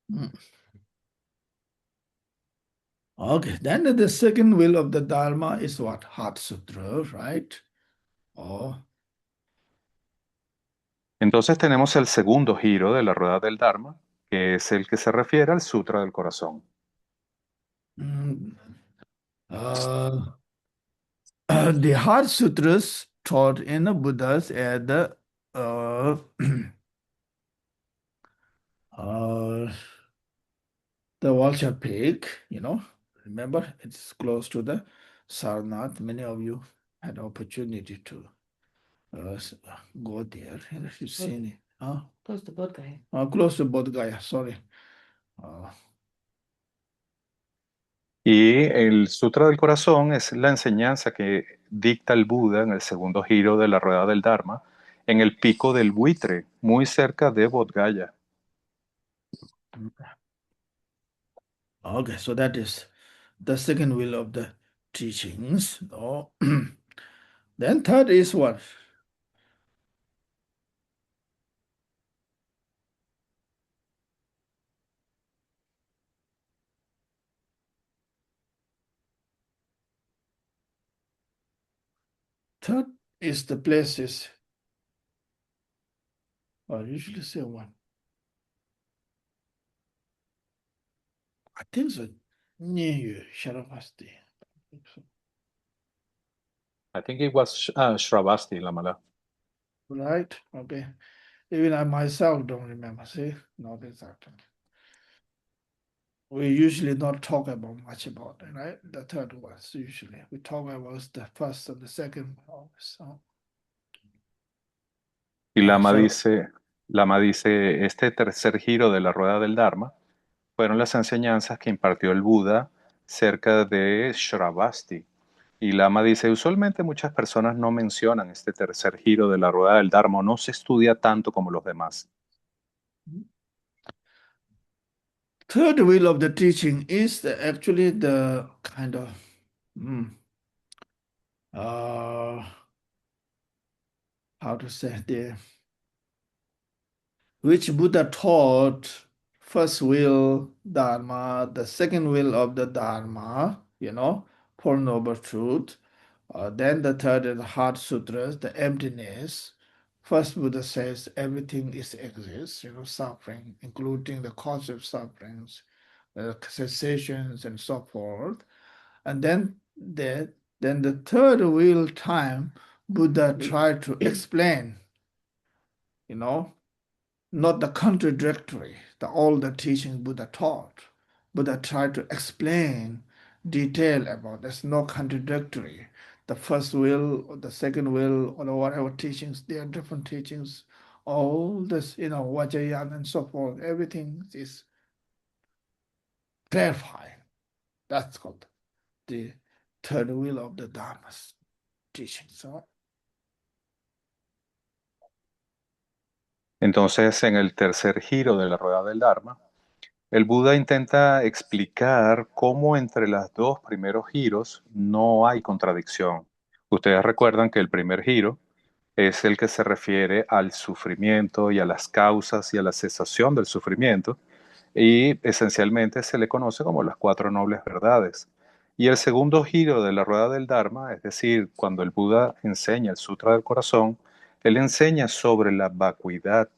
Mm. Okay, then the second will of the Dharma is what? Heart Sutra, right? Oh,
Entonces tenemos el segundo giro de la rueda del Dharma, que es el que se refiere al Sutra del Corazón.
mm, uh, the Heart Sutras taught in the Buddhas at the uh, uh, the Vulture Peak, remember it's close to the Sarnath. Many of you had opportunity to go there. You've seen it. Huh?
Close to Bodh Gaya.
Close to Bodh Gaya, sorry. Uh,
Y el Sutra del Corazón es la enseñanza que dicta el Buda en el segundo giro de la rueda del Dharma, en el pico del buitre, muy cerca de Bodh Gaya.
okay, so that is the second will of the teachings. Oh. Then third is what? Third is the places. I usually say one. I think so. Nyeyu Sharavasti.
I think it was Shravasti, Lamala.
Right? Okay. Even I myself don't remember. See? Not exactly. We usually not talk about much about it, right? The third ones usually. We talk about the first and the second one. So.
Y
So
Lama dice, este tercer giro de la rueda del Dharma fueron las enseñanzas que impartió el Buda cerca de Shravasti. Y Lama dice, usualmente muchas personas no mencionan este tercer giro de la rueda del Dharma, o no se estudia tanto como los demás.
third wheel of the teaching is actually the kind of how to say the which Buddha taught first will Dharma, the second will of the Dharma, Four Noble Truth. Then the third is the Heart Sutras, the emptiness. First Buddha says everything is exists, suffering, including the cause of sufferings, cessations and so forth. And then the third wheel time, Buddha tried to explain, not the contradictory, all the teachings Buddha taught. Buddha tried to explain detail about there's no contradictory. The first will or the second will or whatever teachings, there are different teachings. All this, Vajrayana and so forth, everything is clarifying. That's called the third will of the Dharma's teaching. So,
Entonces, en el tercer giro de la rueda del Dharma, el Buda intenta explicar cómo entre los dos primeros giros no hay contradicción. Ustedes recuerdan que el primer giro es el que se refiere al sufrimiento y a las causas y a la cesación del sufrimiento, y esencialmente se le conoce como las cuatro nobles verdades. Y el segundo giro de la rueda del Dharma, es decir, cuando el Buda enseña el Sutra del Corazón, él enseña sobre la vacuidad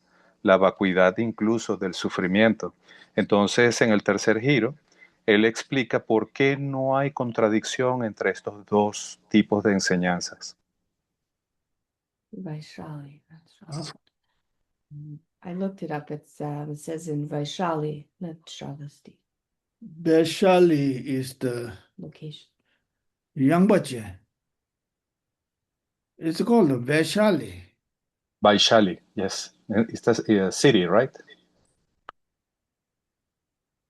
incluso del sufrimiento. Entonces, en el tercer giro, él explica por qué no hay contradicción entre estos dos tipos de enseñanzas.
Vaishali. I looked it up. It says in Vaishali, not Shravasti.
Vaishali is the
Location.
Yangbache. It's called Vaishali.
Vaishali, yes. It's a city, right?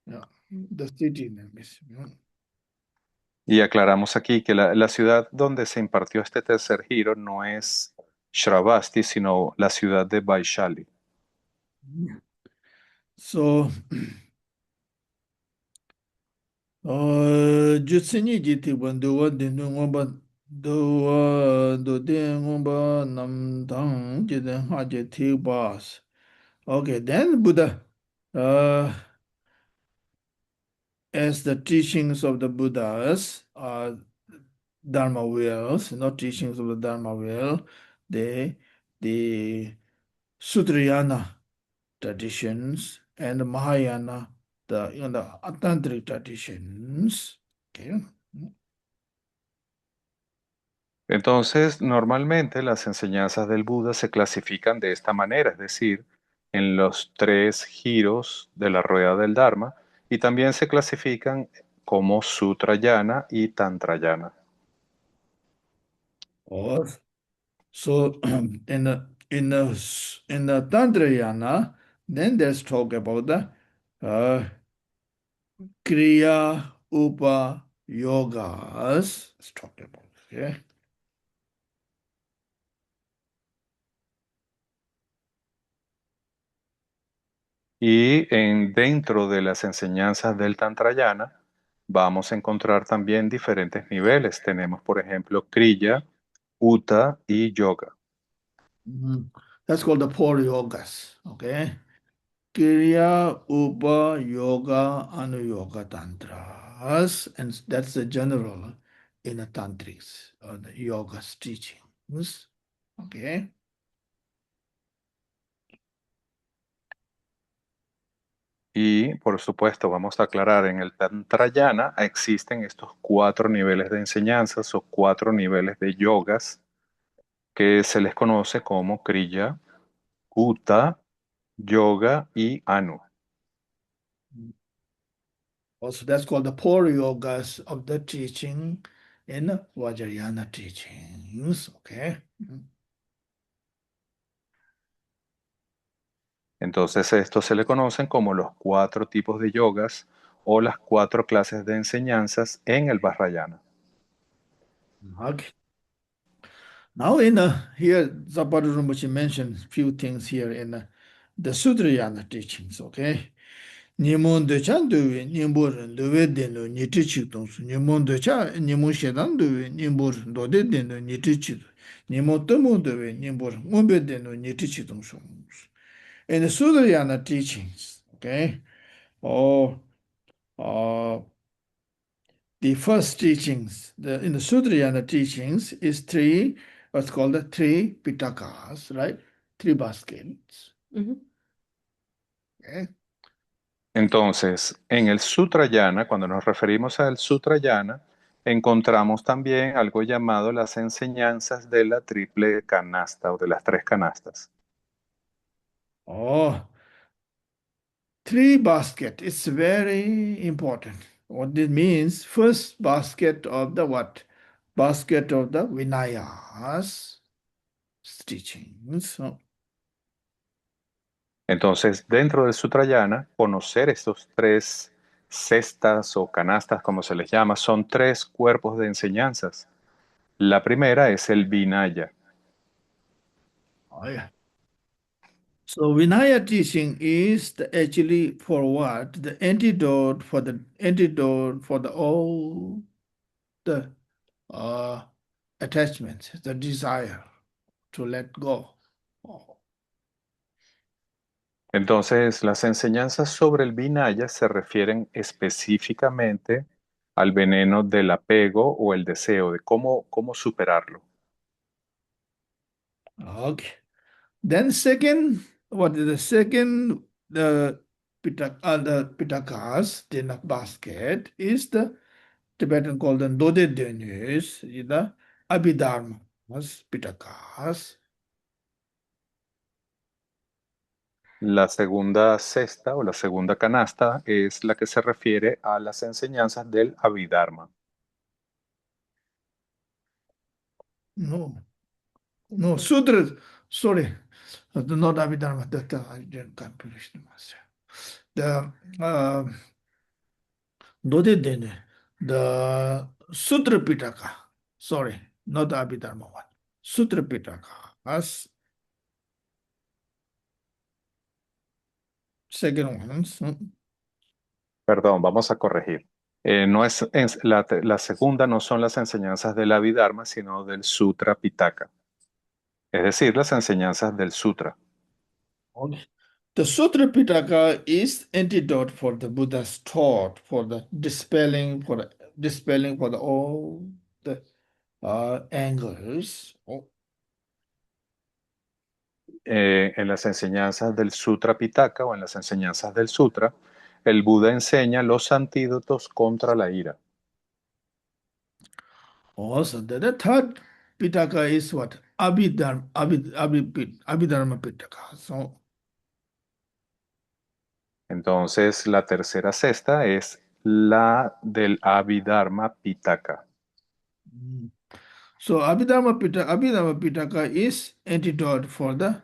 Yeah, the city name is.
Y aclaramos aquí que la ciudad donde se impartió este tercer giro no es Shravasti, sino la ciudad de Vaishali.
So, Jutsini jiti banduwa dindu ngomba do de ngomba nam dang jiden haje ti bas. Okay, then Buddha, as the teachings of the Buddhas are Dharma wills, not teachings of the Dharma will, the Sutrayana traditions and the Mahayana, the Tantric traditions. Okay.
Entonces, normalmente las enseñanzas del Buda se clasifican de esta manera, es decir, en los tres giros de la rueda del Dharma, y también se clasifican como Sutrayana y Tantrayana.
So in the Tantrayana, then there's talk about the Kriya Upa Yogas. Let's talk about it. Okay.
Y dentro de las enseñanzas del Tantrayana vamos a encontrar también diferentes niveles. Tenemos, por ejemplo, Kriya, Uta y Yoga.
That's called the four yogas. Okay. Kriya, Upa, Yoga, Anuyoga Tantras. And that's the general in the Tantrics, or the yoga's teachings. Okay.
Y, por supuesto, vamos a aclarar, en el Tantrayana existen estos cuatro niveles de enseñanzas o cuatro niveles de yogas que se les conoce como Kriya, Uta, Yoga y Anu.
Also, that's called the four yogas of the teaching in Vajrayana teachings. Okay.
Entonces, estos se le conocen como los cuatro tipos de yogas o las cuatro clases de enseñanzas en el Vajrayana.
Okay. Now, here, Zapata Rinpoche mentioned a few things here in the Sutrayana teachings. Okay. Nimun dechan duwe nimbur duwe dendo niti chik tongsu. Nimun decha nimun shedan duwe nimbur dode dendo niti chik. Nimun temu duwe nimbur ngumbe dendo niti chik tongsu. In the Sutrayana teachings, okay, the first teachings, in the Sutrayana teachings is what's called the three pitakas, right? Three baskets.
Mhm.
Okay.
Entonces, en el Sutrayana, cuando nos referimos al Sutrayana, encontramos también algo llamado las enseñanzas de la triple canasta o de las tres canastas.
Oh, three basket is very important. What this means, first basket of the what? Basket of the Vinayas teachings.
Entonces, dentro del Sutrayana, conocer estos tres cestas o canastas, como se les llama, son tres cuerpos de enseñanzas. La primera es el Vinaya.
Oh, yeah. So Vinaya teaching is actually for what? The antidote for the all the uh, attachments, the desire to let go. Oh.
Entonces, las enseñanzas sobre el Vinaya se refieren específicamente al veneno del apego o el deseo, de cómo superarlo.
Okay. Then second, what is the second? The Pitakas, the basket, is the Tibetan called the Dode Denis, the Abhidharmas, Pitakas.
La segunda cesta o la segunda canasta es la que se refiere a las enseñanzas del Abhidharma.
No, no, Sutras, sorry, not Abhidharma, that I didn't confuse myself. The Dode Dene, the Sutra Pitaka, sorry, not the Abhidharma one. Sutra Pitaka, as second one.
Perdón, vamos a corregir. No es, la segunda no son las enseñanzas del Abhidharma, sino del Sutra Pitaka, es decir, las enseñanzas del Sutra.
Okay. The Sutra Pitaka is antidote for the Buddha's thought, for the dispelling for the all the angers. Oh,
En las enseñanzas del Sutra Pitaka o en las enseñanzas del Sutra, el Buda enseña los antídotos contra la ira.
also, the third Pitaka is what? Abhidharma Pitaka. So,
Entonces, la tercera cesta es la del Abhidharma Pitaka.
mm. So Abhidharma Pitaka is antidote for the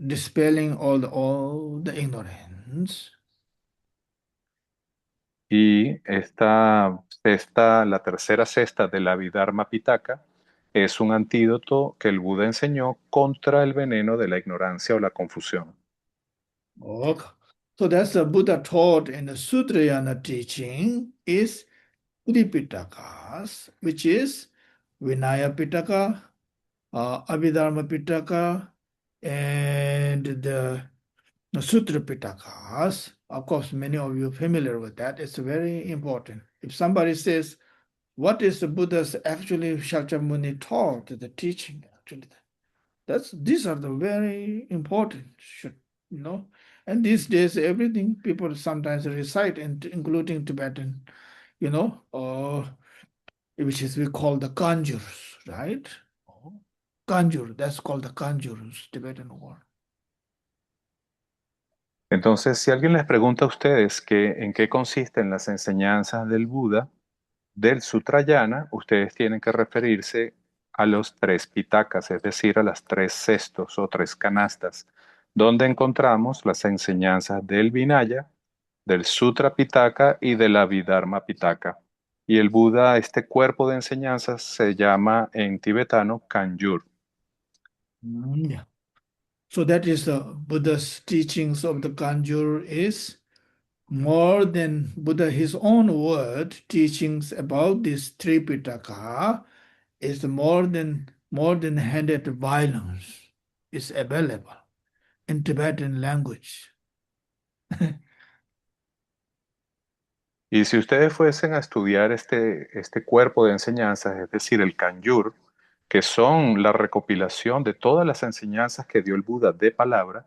dispelling all the ignorance.
Y esta cesta, la tercera cesta del Abhidharma Pitaka, es un antídoto que el Buda enseñó contra el veneno de la ignorancia o la confusión.
Okay. So that's the Buddha taught in the Sutrayana teaching is three Pitakas, which is Vinaya Pitaka, Abhidharma Pitaka, and the Sutra Pitakas. Of course, many of you are familiar with that. It's very important. If somebody says, what is the Buddha's actually Shakyamuni taught, the teaching actually? These are the very important, you know. And these days, everything people sometimes recite, including Tibetan, which is we call the conjures, right? Conjure, that's called the conjures, Tibetan word.
Entonces, si alguien les pregunta a ustedes en qué consisten las enseñanzas del Buda, del Sutrayana, ustedes tienen que referirse a los tres pitakas, es decir, a las tres cestos o tres canastas, donde encontramos las enseñanzas del Vinaya, del Sutra Pitaka y del Abhidharma Pitaka. Y el Buda, este cuerpo de enseñanzas se llama en tibetano Kanjur.
Yeah. So that is the Buddha's teachings of the conjure is more than Buddha, his own word, teachings about this Tripitaka is more than handed violence is available in Tibetan language.
Y si ustedes fuesen a estudiar este cuerpo de enseñanzas, es decir, el Kanjur, que son la recopilación de todas las enseñanzas que dio el Buda de palabra,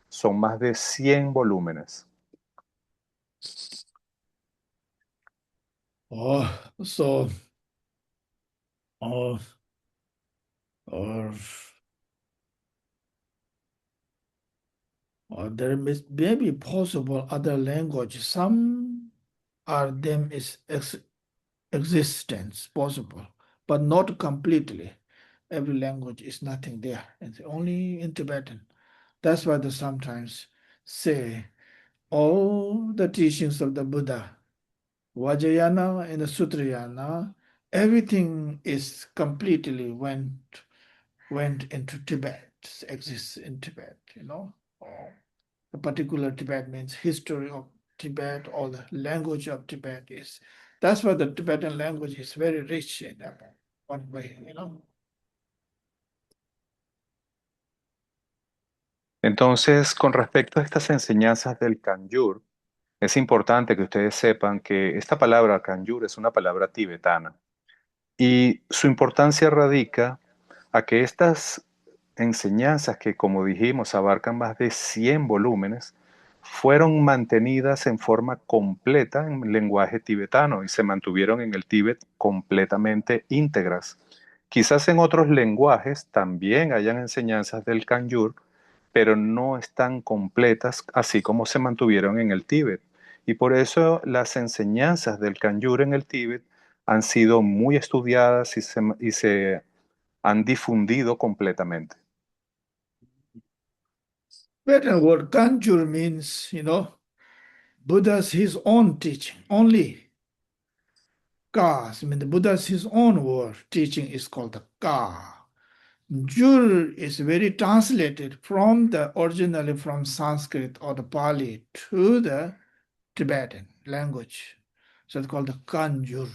son más de 100 volúmenes.
Oh, so, oh, or, or there may be possible other language. Some are them is existence possible, but not completely. Every language is nothing there. It's only in Tibetan. That's why they sometimes say all the teachings of the Buddha, Vajrayana and the Sutrayana, everything is completely went into Tibet, exists in Tibet, you know. Or a particular Tibet means history of Tibet or the language of Tibet is. That's why the Tibetan language is very rich in that one way, you know.
Entonces, con respecto a estas enseñanzas del Kanjur, es importante que ustedes sepan que esta palabra Kanjur es una palabra tibetana y su importancia radica a que estas enseñanzas que, como dijimos, abarcan más de 100 volúmenes, fueron mantenidas en forma completa en lenguaje tibetano y se mantuvieron en el Tíbet completamente íntegras. Quizás en otros lenguajes también hayan enseñanzas del Kanjur, pero no están completas así como se mantuvieron en el Tíbet. Y por eso las enseñanzas del Kanjur en el Tíbet han sido muy estudiadas y se han difundido completamente.
Tibetan word Kanjur means, Buddha's his own teaching, only. Ka, I mean, the Buddha's his own word teaching is called the Ka. Jur is very translated from the originally from Sanskrit or the Pali to the Tibetan language. So it's called the Kanjur.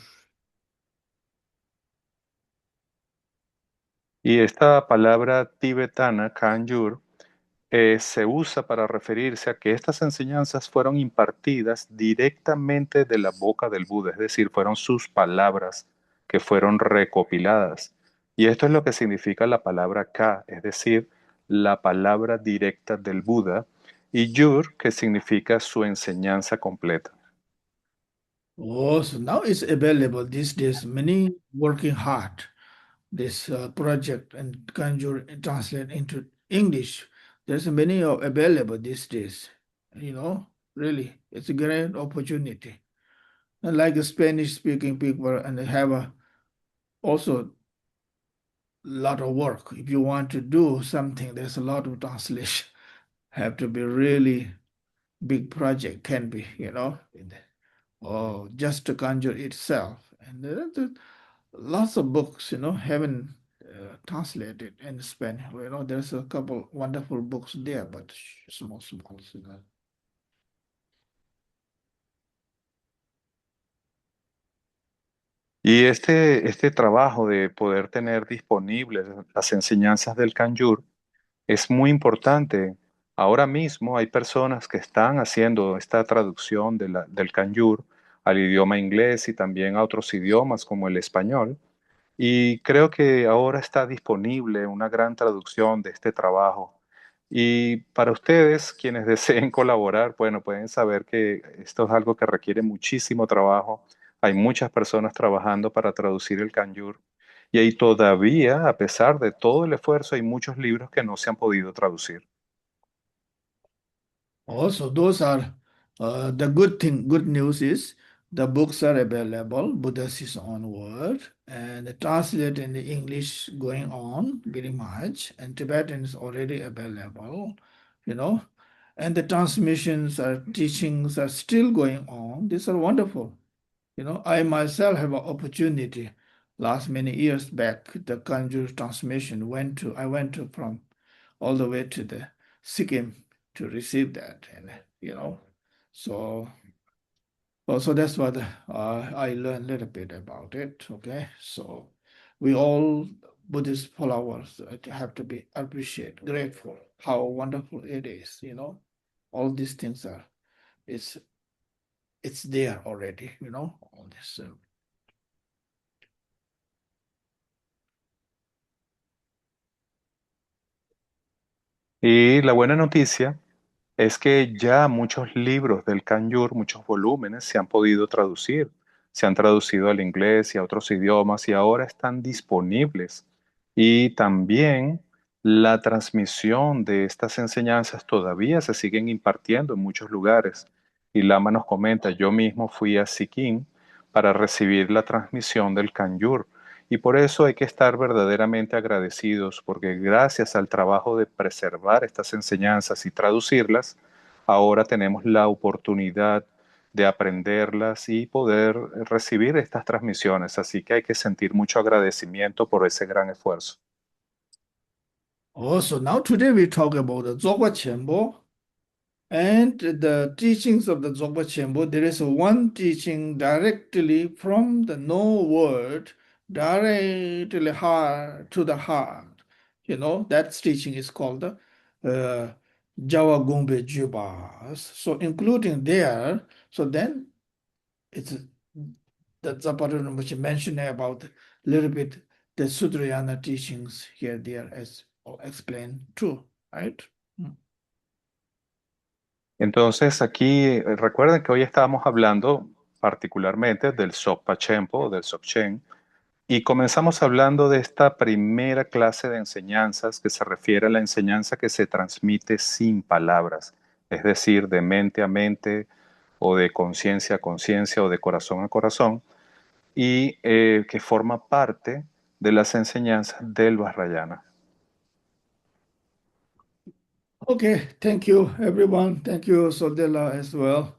Y esta palabra tibetana, Kanjur, se usa para referirse a que estas enseñanzas fueron impartidas directamente de la boca del Buda, es decir, fueron sus palabras que fueron recopiladas. Y esto es lo que significa la palabra Ka, es decir, la palabra directa del Buda, y Yur, que significa su enseñanza completa.
Oh, so now it's available these days. Many working hard this project and Kanjur translate into English. There's many available these days. Really, it's a great opportunity. And like Spanish speaking people, and they have also lot of work. If you want to do something, there's a lot of translation. Have to be really big project, can be, or just to conjure itself. And there lots of books, haven't translated in Spanish. There's a couple wonderful books there, but small, small.
Y este trabajo de poder tener disponibles las enseñanzas del Kanjur es muy importante. Ahora mismo hay personas que están haciendo esta traducción del Kanjur al idioma inglés y también a otros idiomas como el español. Y creo que ahora está disponible una gran traducción de este trabajo. Y para ustedes, quienes deseen colaborar, bueno, pueden saber que esto es algo que requiere muchísimo trabajo. Hay muchas personas trabajando para traducir el Kanjur. Y ahí todavía, a pesar de todo el esfuerzo, hay muchos libros que no se han podido traducir.
Also, those are the good thing. Good news is the books are available. Buddha's his own word, and the translate in the English going on very much, and Tibetan is already available, you know, and the transmissions or teachings are still going on. These are wonderful. I myself have an opportunity. Last many years back, the Kanjur transmission I went to from all the way to the Sikkim to receive that, and so also that's what I learned a little bit about it. Okay, so we all Buddhist followers have to be appreciate, grateful how wonderful it is. All these things are it's it's there already. All this.
Y la buena noticia es que ya muchos libros del Kanjur, muchos volúmenes se han podido traducir, se han traducido al inglés y a otros idiomas y ahora están disponibles. Y también la transmisión de estas enseñanzas todavía se siguen impartiendo en muchos lugares. Y Lama nos comenta, yo mismo fui a Sikkim para recibir la transmisión del Kanjur. Y por eso hay que estar verdaderamente agradecidos, porque gracias al trabajo de preservar estas enseñanzas y traducirlas, ahora tenemos la oportunidad de aprenderlas y poder recibir estas transmisiones. Así que hay que sentir mucho agradecimiento por ese gran esfuerzo.
Also, now today we talk about the Dzogchen Chenpo and the teachings of the Dzogchen Chenpo. There is one teaching directly from the no word, directly heart to the heart. You know, that teaching is called the Jawa Gombe Jubas. So including there, so then it's the Zapata Rinpoche mentioned about a little bit the Sutrayana teachings here, there as explained too, right?
Entonces, aquí recuerden que hoy estábamos hablando particularmente del Sokpa Chempo, del Sokchen, y comenzamos hablando de esta primera clase de enseñanzas que se refiere a la enseñanza que se transmite sin palabras, es decir, de mente a mente o de conciencia a conciencia o de corazón a corazón, y que forma parte de las enseñanzas del Vajrayana.
Okay, thank you everyone. Thank you, Sodela, as well.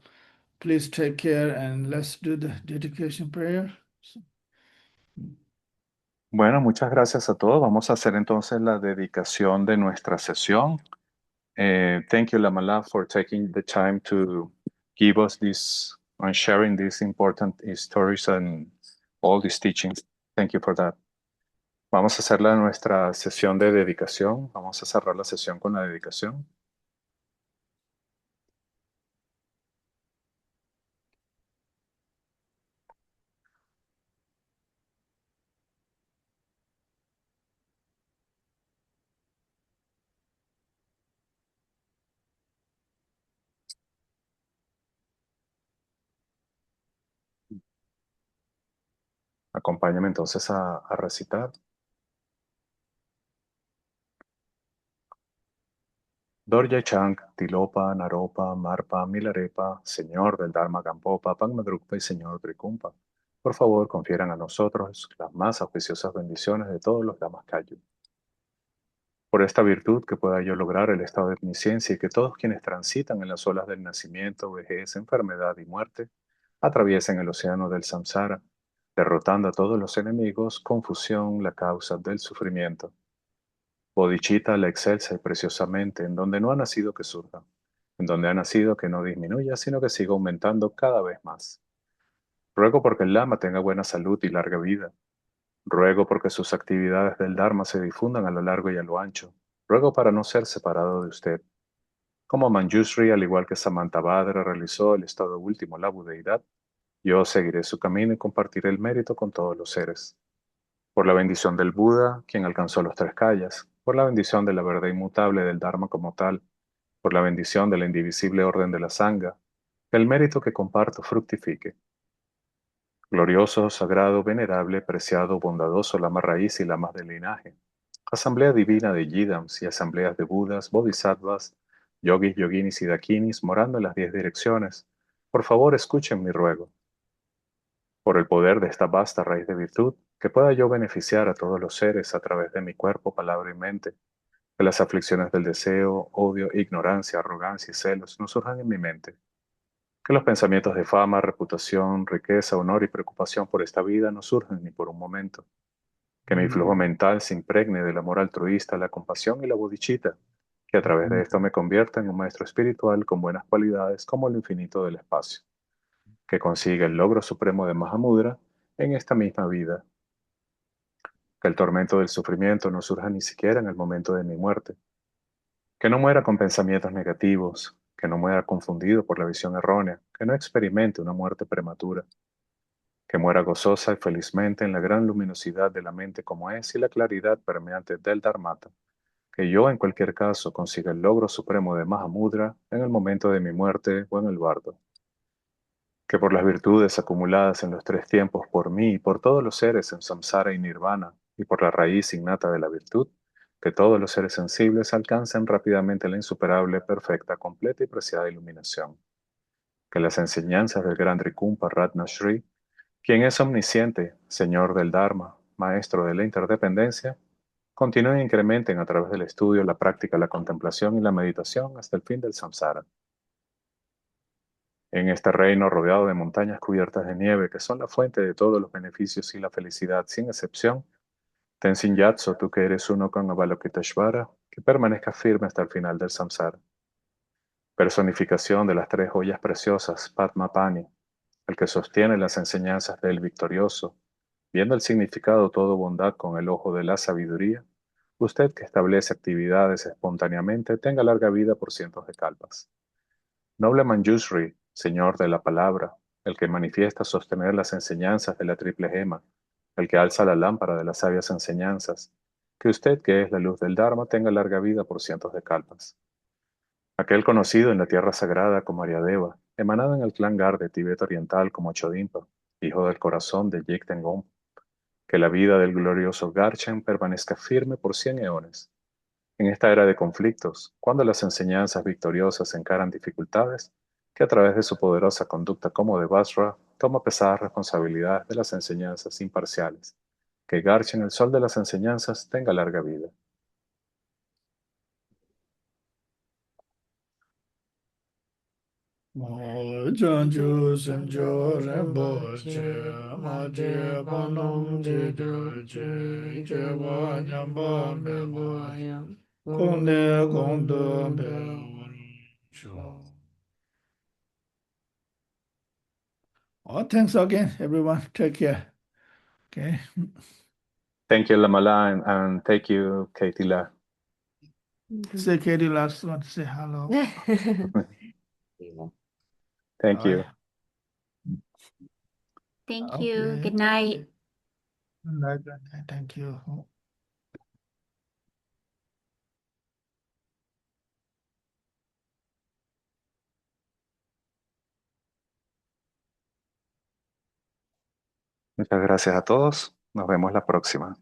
Please take care and let's do the dedication prayer.
Bueno, muchas gracias a todos. Vamos a hacer entonces la dedicación de nuestra sesión. Thank you, Lamala, for taking the time to give us this and sharing these important stories and all these teachings. Thank you for that. Vamos a hacer nuestra sesión de dedicación. Vamos a cerrar la sesión con la dedicación. Acompáñame entonces a recitar. Dorje Chang, Tilopa, Naropa, Marpa, Milarepa, Señor del Dharma Gampopa, Pangmadrukpa y Señor Trikumpa. Por favor, confieran a nosotros las más auspiciosas bendiciones de todos los Lamas Kayu. Por esta virtud que pueda yo lograr el estado de omnisciencia y que todos quienes transitan en las olas del nacimiento, vejez, enfermedad y muerte, atraviesen el océano del samsara, derrotando a todos los enemigos, confusión, la causa del sufrimiento. Bodhicitta la excelsa y preciosamente, en donde no ha nacido que surja, en donde ha nacido que no disminuya, sino que siga aumentando cada vez más. Ruego porque el Lama tenga buena salud y larga vida. Ruego porque sus actividades del Dharma se difundan a lo largo y a lo ancho. Ruego para no ser separado de usted. Como Manjushri, al igual que Samantabhadra, realizó el estado último, la budeidad, yo seguiré su camino y compartiré el mérito con todos los seres. Por la bendición del Buda, quien alcanzó los tres kayas, por la bendición de la verdad inmutable del Dharma como tal, por la bendición de la indivisible orden de la Sangha, que el mérito que comparto fructifique. Glorioso, sagrado, venerable, preciado, bondadoso, lama raíz y lamas del linaje. Asamblea divina de Yidams y asambleas de Budas, Bodhisattvas, yogis, yoginis y dakinis morando en las 10 direcciones. Por favor, escuchen mi ruego. Por el poder de esta vasta raíz de virtud, que pueda yo beneficiar a todos los seres a través de mi cuerpo, palabra y mente, que las aflicciones del deseo, odio, ignorancia, arrogancia y celos no surjan en mi mente, que los pensamientos de fama, reputación, riqueza, honor y preocupación por esta vida no surjan ni por un momento, que mi flujo mental se impregne del amor altruista, la compasión y la bodhicitta, que a través de esto me convierta en un maestro espiritual con buenas cualidades como el infinito del espacio, que consiga el logro supremo de Mahamudra en esta misma vida, que el tormento del sufrimiento no surja ni siquiera en el momento de mi muerte, que no muera con pensamientos negativos, que no muera confundido por la visión errónea, que no experimente una muerte prematura, que muera gozosa y felizmente en la gran luminosidad de la mente como es y la claridad permeante del Dharmata, que yo en cualquier caso consiga el logro supremo de Mahamudra en el momento de mi muerte o en el bardo. Que por las virtudes acumuladas en los tres tiempos por mí y por todos los seres en samsara y nirvana, y por la raíz innata de la virtud, que todos los seres sensibles alcancen rápidamente la insuperable, perfecta, completa y preciada iluminación. Que las enseñanzas del gran Rikumpa Ratna Shri, quien es omnisciente, Señor del Dharma, Maestro de la interdependencia, continúen e incrementen a través del estudio, la práctica, la contemplación y la meditación hasta el fin del samsara. En este reino rodeado de montañas cubiertas de nieve, que son la fuente de todos los beneficios y la felicidad sin excepción, Tenzin Gyatso, tú que eres uno con Avalokiteshvara, que permanezca firme hasta el final del samsara. Personificación de las tres joyas preciosas, Padma Pani, el que sostiene las enseñanzas del victorioso, viendo el significado todo bondad con el ojo de la sabiduría, usted que establece actividades espontáneamente, tenga larga vida por cientos de kalpas. Noble Manjushri, Señor de la Palabra, el que manifiesta sostener las enseñanzas de la triple gema, el que alza la lámpara de las sabias enseñanzas, que usted, que es la luz del Dharma, tenga larga vida por cientos de kalpas. Aquel conocido en la tierra sagrada como Aryadeva, emanado en el clan Gar de Tibet Oriental como Chodimpa, hijo del corazón de Jigten Gom, que la vida del glorioso Garchen permanezca firme por 100 eones. En esta era de conflictos, cuando las enseñanzas victoriosas encaran dificultades, que a través de su poderosa conducta como de Basra, toma pesadas responsabilidades de las enseñanzas imparciales. Que Garchen, el sol de las enseñanzas, tenga larga vida.
Chanchu Sancho Rembo Che Maje Panam Je Je Jeva Nyamba Mebo Konde Kondo Bewo. Oh, thanks again, everyone. Take care. Okay.
Thank you, Lamala, and thank you, Katie La.
Say Katie last one. Say hello.
Thank you.
Thank you.
Okay.
Good night.
Good night. Good night. Thank you.
Muchas gracias a todos. Nos vemos la próxima.